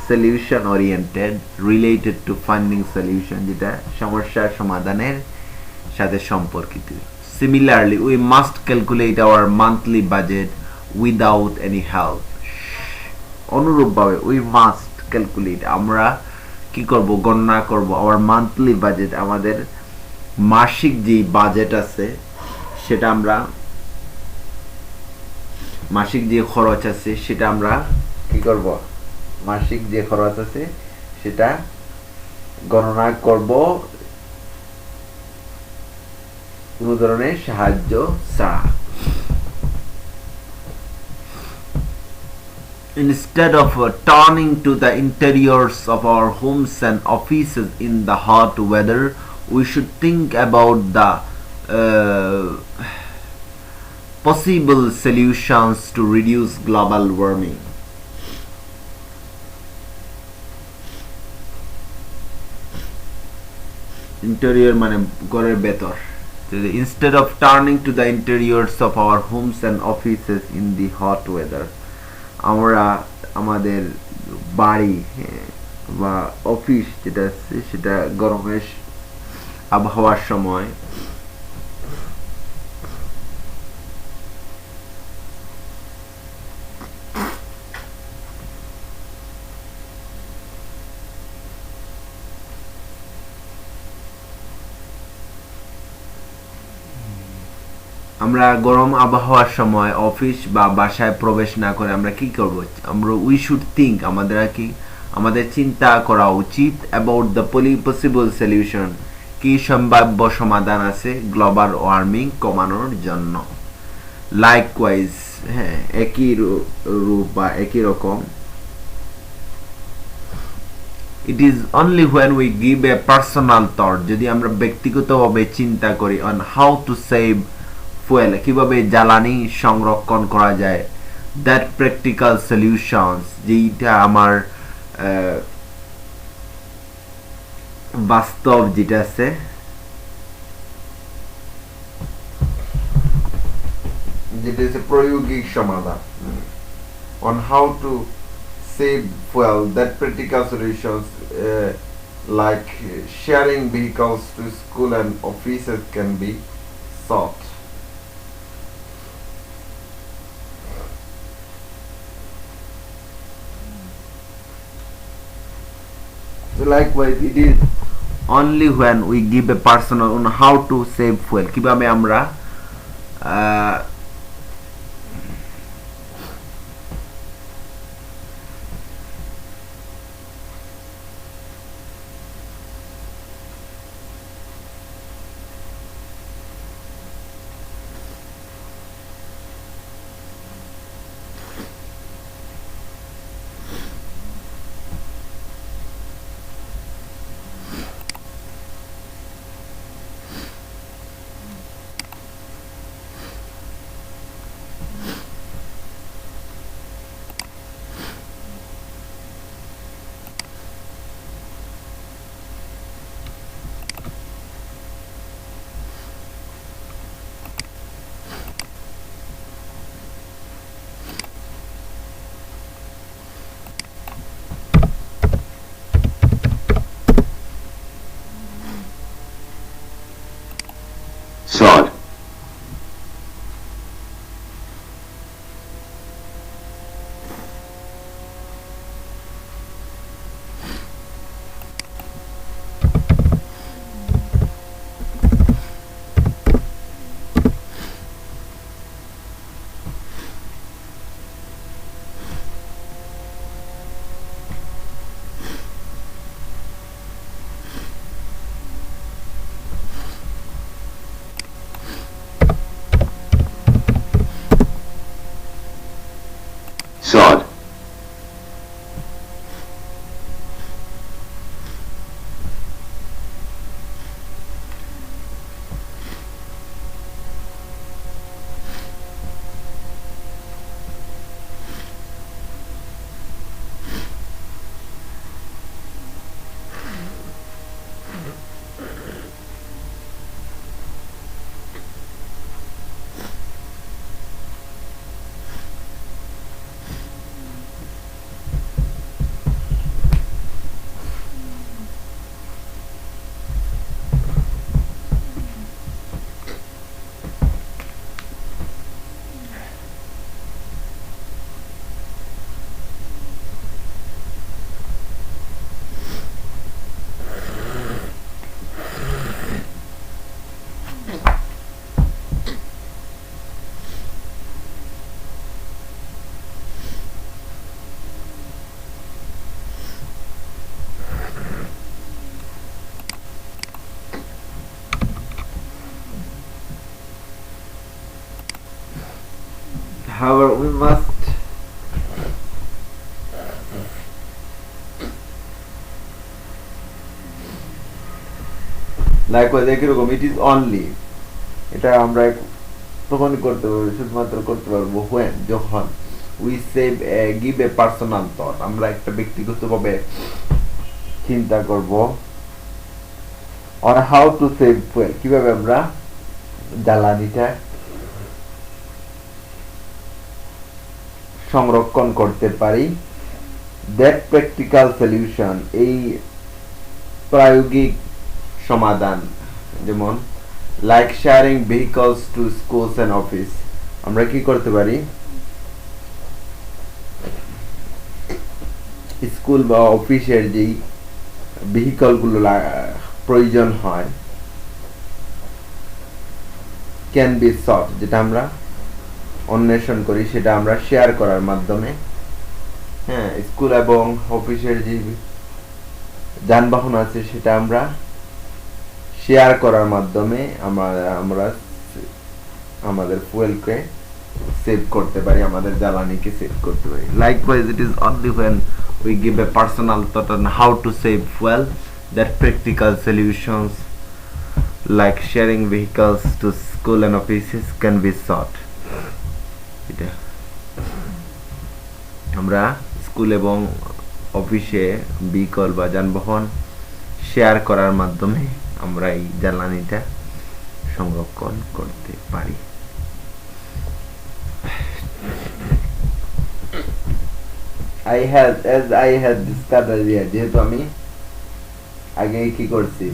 solution oriented, related to finding solution, যেটা সমস্যার সমাধানের সাথে সম্পর্কিত. Similarly, we must calculate our monthly budget without any help. অনুরূপভাবে we must calculate, আমরা কি করব, গণনা করব our monthly budget, আমাদের মাসিক যে বাজেট আছে সেটা আমরা, মাসিক যে খরচ আছে সেটা আমরা কি করব, মাসিক যে খরচ আছে সেটা গণনা করব কোনো ধরনের সাহায্য ছাড়া. Instead of turning to the interiors of our homes and offices in the hot weather, we should think about the possible solutions to reduce global warming. Interior মানে ঘরের ভেতর. Instead of turning to the interiors of our homes and offices in the hot weather, আমরা আমাদের বাড়ি বা office যেটা আছে সেটা গরমের আবহাওয়ার সময় আমরা গরম আবহাওয়ার সময় অফিস বা বাসায় প্রবেশ না করে আমরা কি করব? আমরা উই শুড থিঙ্ক, আমাদের চিন্তা করা উচিত অ্যাবাউট দ্য পসিবল সলিউশন, কি সম্ভাব্য সমাধান আছে গ্লোবাল ওয়ার্মিং কমানোর জন্য। লাইকওয়াইজ, হ্যাঁ, একই রূপ বা একই রকম, it is only when we give a personal thought, যদি আমরা ব্যক্তিগতভাবে চিন্তা করি on how to save fuel, কিভাবে জ্বালানি সংরক্ষণ করা যায়, that practical solutions, যেটা আমার বাস্তব যেটা আছে যেটা হচ্ছে প্রায়োগিক সমাধান on how to save fuel, that practical solutions like sharing vehicles to school and offices can be sought. So likewise, it is only when we give a personal on how to save fuel, কিভাবে আমরা Sod. Sod. However, we must likewise একই রকম it is only, এটা আমরা তখনই করতে পারবো, শুধুমাত্র করতে পারবো when, যখন we save give a personal thought, আমরা একটা ব্যক্তিগতভাবে চিন্তা করব on how to save fuel, কিভাবে আমরা জ্বালানিটা সংরক্ষণ করতে পারি। that practical solution, এই প্রায়োগিক সমাধান, যেমন like sharing vehicles to schools and office, আমরা কি করতে পারি স্কুল বা অফিসের যেই ভেহিকলগুলো প্রয়োজন হয়, ক্যান বি সট, যেটা আমরা অন্বেষণ করি, সেটা আমরা শেয়ার করার মাধ্যমে, হ্যাঁ, স্কুল এবং অফিসের যে যানবাহন আছে সেটা আমরা শেয়ার করার মাধ্যমে আমরা আমাদের ফুয়েলকে সেভ করতে পারি, আমাদের জ্বালানিকে সেভ করতে পারি। Likewise it is only when we give a personal thought on how to save fuel that practical solutions like sharing vehicles to school and offices can be sought. এটা আমরা স্কুল এবং অফিসে vehicle বা যানবাহন share করার মাধ্যমে আমরা এই জ্বালানিটা সংরক্ষণ করতে পারি। I had discussed earlier, যেহেতু আমি আগে কি করছি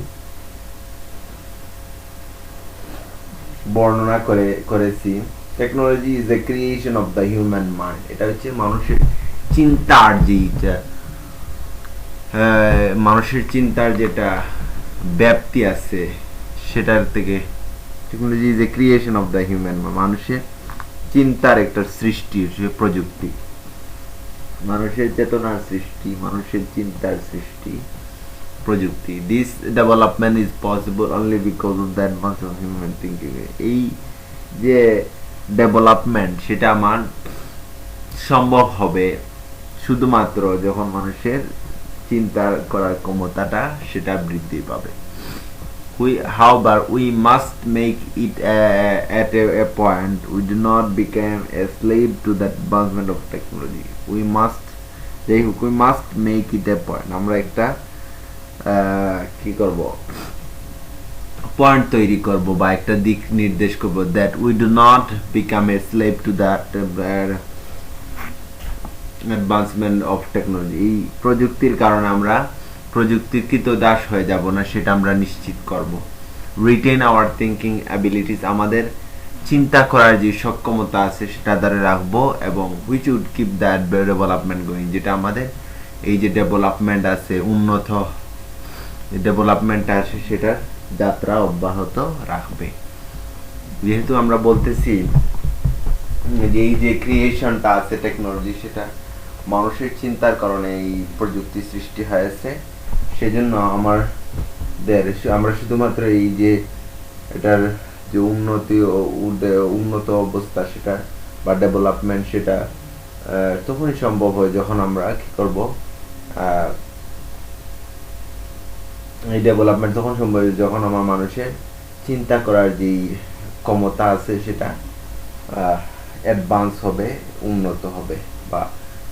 বর্ণনা করেছি, technology is a creation of the human mind, এটা হচ্ছে মানুষের চিন্তার যেটা মানুষের চিন্তার যেটা ব্যাপ্তি আছে সেটার থেকে, technology is a creation of the human, মানুষের চিন্তার একটা সৃষ্টি, প্রযুক্তি, মানুষের চেতনার সৃষ্টি, মানুষের চিন্তার সৃষ্টি প্রযুক্তি। This development is possible only because of the advance of human thinking, এই যে ডেভেলপমেন্ট সেটা আমার সম্ভব হবে শুধুমাত্র যখন মানুষের চিন্তা করার ক্ষমতাটা সেটা বৃদ্ধি পাবে। However, we must make it at a point we do not become a slave to the advancement of technology. We must make it a point, আমরা একটা কি করব, পয়েন্ট তৈরি করব বা একটা দিক নির্দেশ করব, that we do not become a slave to that advancement of technology, এই প্রযুক্তির কারণে আমরা প্রযুক্তির দাস হয়ে যাব না, সেটা আমরা নিশ্চিত করব। রিটেন আওয়ার থিঙ্কিং অ্যাবিলিটিস, আমাদের চিন্তা করার যে সক্ষমতা আছে সেটা ধরে রাখবো, এবং which would keep that development going, যেটা আমাদের এই যে ডেভেলপমেন্ট আছে, উন্নত ডেভেলপমেন্ট আছে, সেটার যাত্রা অব্যাহত রাখবে। যেহেতু আমরা বলতেছি যে এই যে ক্রিয়েশনটা আছে টেকনোলজি, সেটা মানুষের চিন্তার কারণে এই প্রযুক্তি সৃষ্টি হয়েছে, সেজন্য আমরা শুধুমাত্র এই যে এটার যে উন্নত অবস্থা সেটা বা ডেভেলপমেন্ট, সেটা তখনই সম্ভব হয় যখন আমরা কি করব, এই ডেভেলপমেন্ট তখন সম্ভব যখন আমার মানুষের চিন্তা করার যে ক্ষমতা আছে সেটা অ্যাডভান্স হবে, উন্নত হবে, বা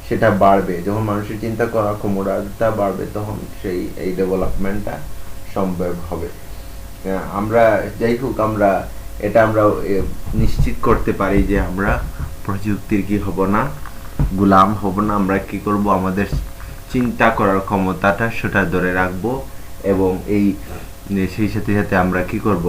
সেটা বাড়বে। যখন মানুষের চিন্তা করার ক্ষমতা বাড়বে তখন এই ডেভেলপমেন্টটা সম্ভব হবে। আমরা যাই হোক, আমরা নিশ্চিত করতে পারি যে আমরা প্রযুক্তির কি হব না, গোলাম হব না। আমরা কি করব, আমাদের চিন্তা করার ক্ষমতাটা সেটা ধরে রাখবো, এবং সেই সাথে সাথে আমরা কি করব,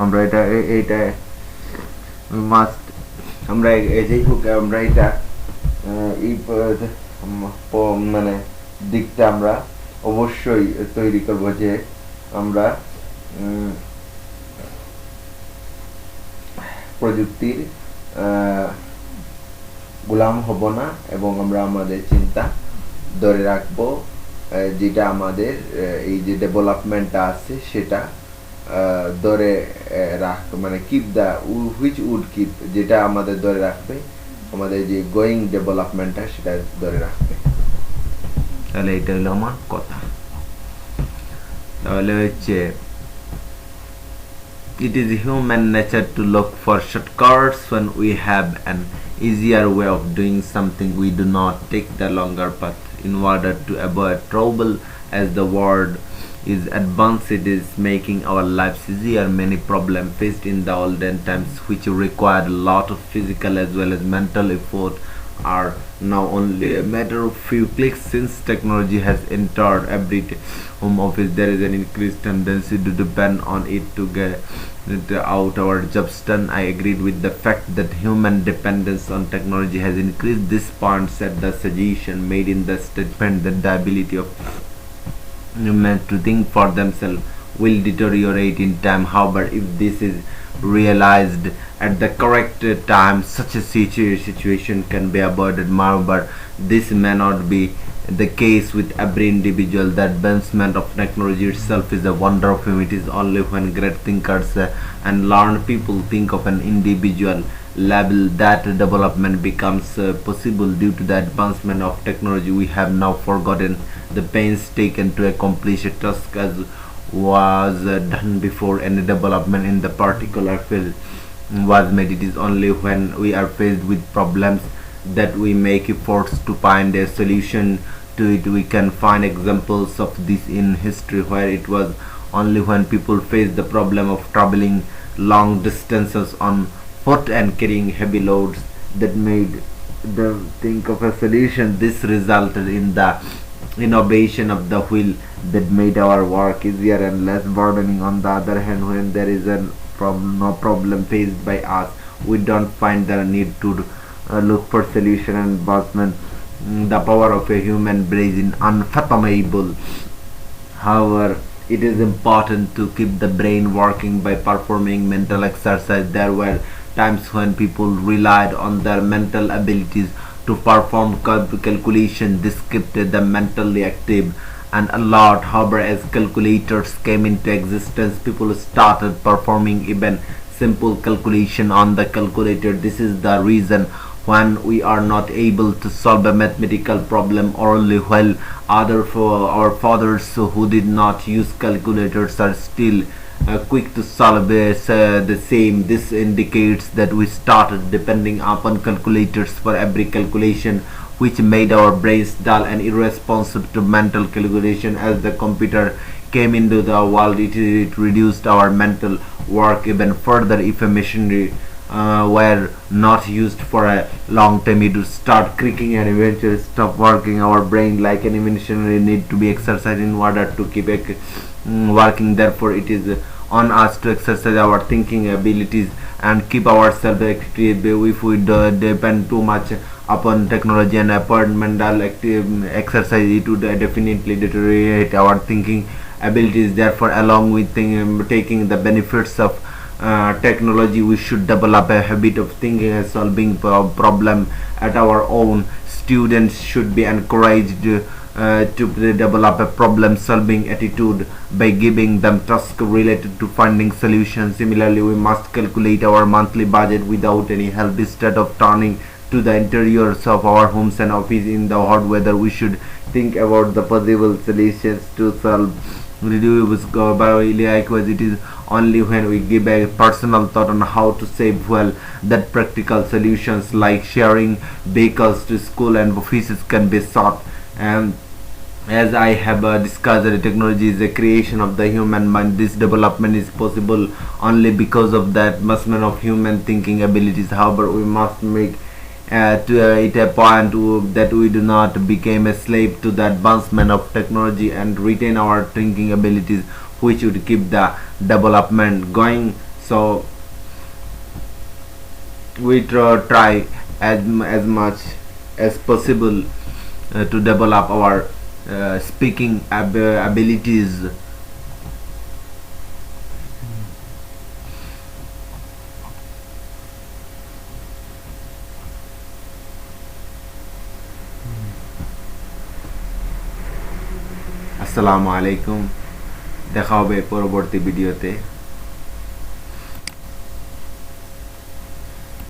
আমরা এটা মাস্ট, আমরা যাই হোক আমরা এটা এই মানে দিকটা আমরা অবশ্যই তৈরি করব যে আমরা প্রযুক্তির গোলাম হব না, এবং আমরা আমাদের চিন্তা ধরে রাখবো, যেটা আমাদের এই যে ডেভেলপমেন্টটা আছে সেটা ধরে রাখবে, মানে keep the which would keep, যেটা আমাদের ধরে রাখবে আমাদের যে গোয়িং ডেভেলপমেন্টটা সেটা ধরে রাখবে। তাহলে এটা হলো আমার কথা। তাহলে হচ্ছে it is human nature to look for shortcuts when we have an easier way of doing something. We do not take the longer path in order to avoid trouble. As the world is advanced, it is making our lives easier. Many problems faced in the olden times, which required a lot of physical as well as mental effort, are now only a matter of few clicks. Since technology has entered every home office, there is an increased tendency to depend on it to get out our jobs done. I agreed with the fact that human dependence on technology has increased. This point set the suggestion made in the statement that the ability of humans to think for themselves will deteriorate in time. However, if this is realized at the correct time, such a situation can be avoided. Moreover, this may not be the case with every individual. The advancement of technology itself is a wonder of him. It is only when great thinkers and learned people think of an individual level that development becomes possible. Due to the advancement of technology, we have now forgotten the pains taken to accomplish a task as was done before any development in the particular field was made. It is only when we are faced with problems that we make efforts to find a solution to it. We can find examples of this in history, where it was only when people faced the problem of traveling long distances on foot and carrying heavy loads that made them think of a solution. This resulted in the innovation of the wheel that made our work easier and less burdening. On the other hand, when there is no problem faced by us, we don't find the need to look for solution and advancement. The power of a human brain is unfathomable. However, it is important to keep the brain working by performing mental exercise. There were times when people relied on their mental abilities to perform calculation. This kept them mentally active and alert. However, as calculators came into existence, people started performing even simple calculation on the calculator. This is the reason when we are not able to solve a mathematical problem orally, while our fathers who did not use calculators are still quick to solve the same. This indicates that we started depending upon calculators for every calculation, which made our brains dull and irresponsive to mental calculation. As the computer came into the world, it reduced our mental work even further. If a machinery were not used for a long time, it would start creaking and eventually stop working. Our brain, like any machinery, need to be exercised in order to keep working. Therefore, it is on us to exercise our thinking abilities and keep ourselves active. If we depend too much upon technology and upon mental exercise, it would definitely deteriorate our thinking abilities. Therefore, along with taking the benefits of technology, we should develop a habit of thinking and solving problem at our own. Students should be encouraged to develop a problem solving attitude by giving them tasks related to finding solutions. Similarly, we must calculate our monthly budget without any help. Instead of turning to the interiors of our homes and office in the hot weather, we should think about the possible solutions to solve reduce likewise. It is only when we give a personal thought on how to save well that practical solutions like sharing vehicles to school and offices can be sought. And as I have discussed, that technology is a creation of the human mind. This development is possible only because of the advancement of human thinking abilities. However, we must make it a point that we do not become a slave to the advancement of technology and retain our thinking abilities, which would keep the development going. So we try as much as possible to develop our speaking abilities. আসসালামু আলাইকুম, দেখা হবে পরবর্তী ভিডিওতে।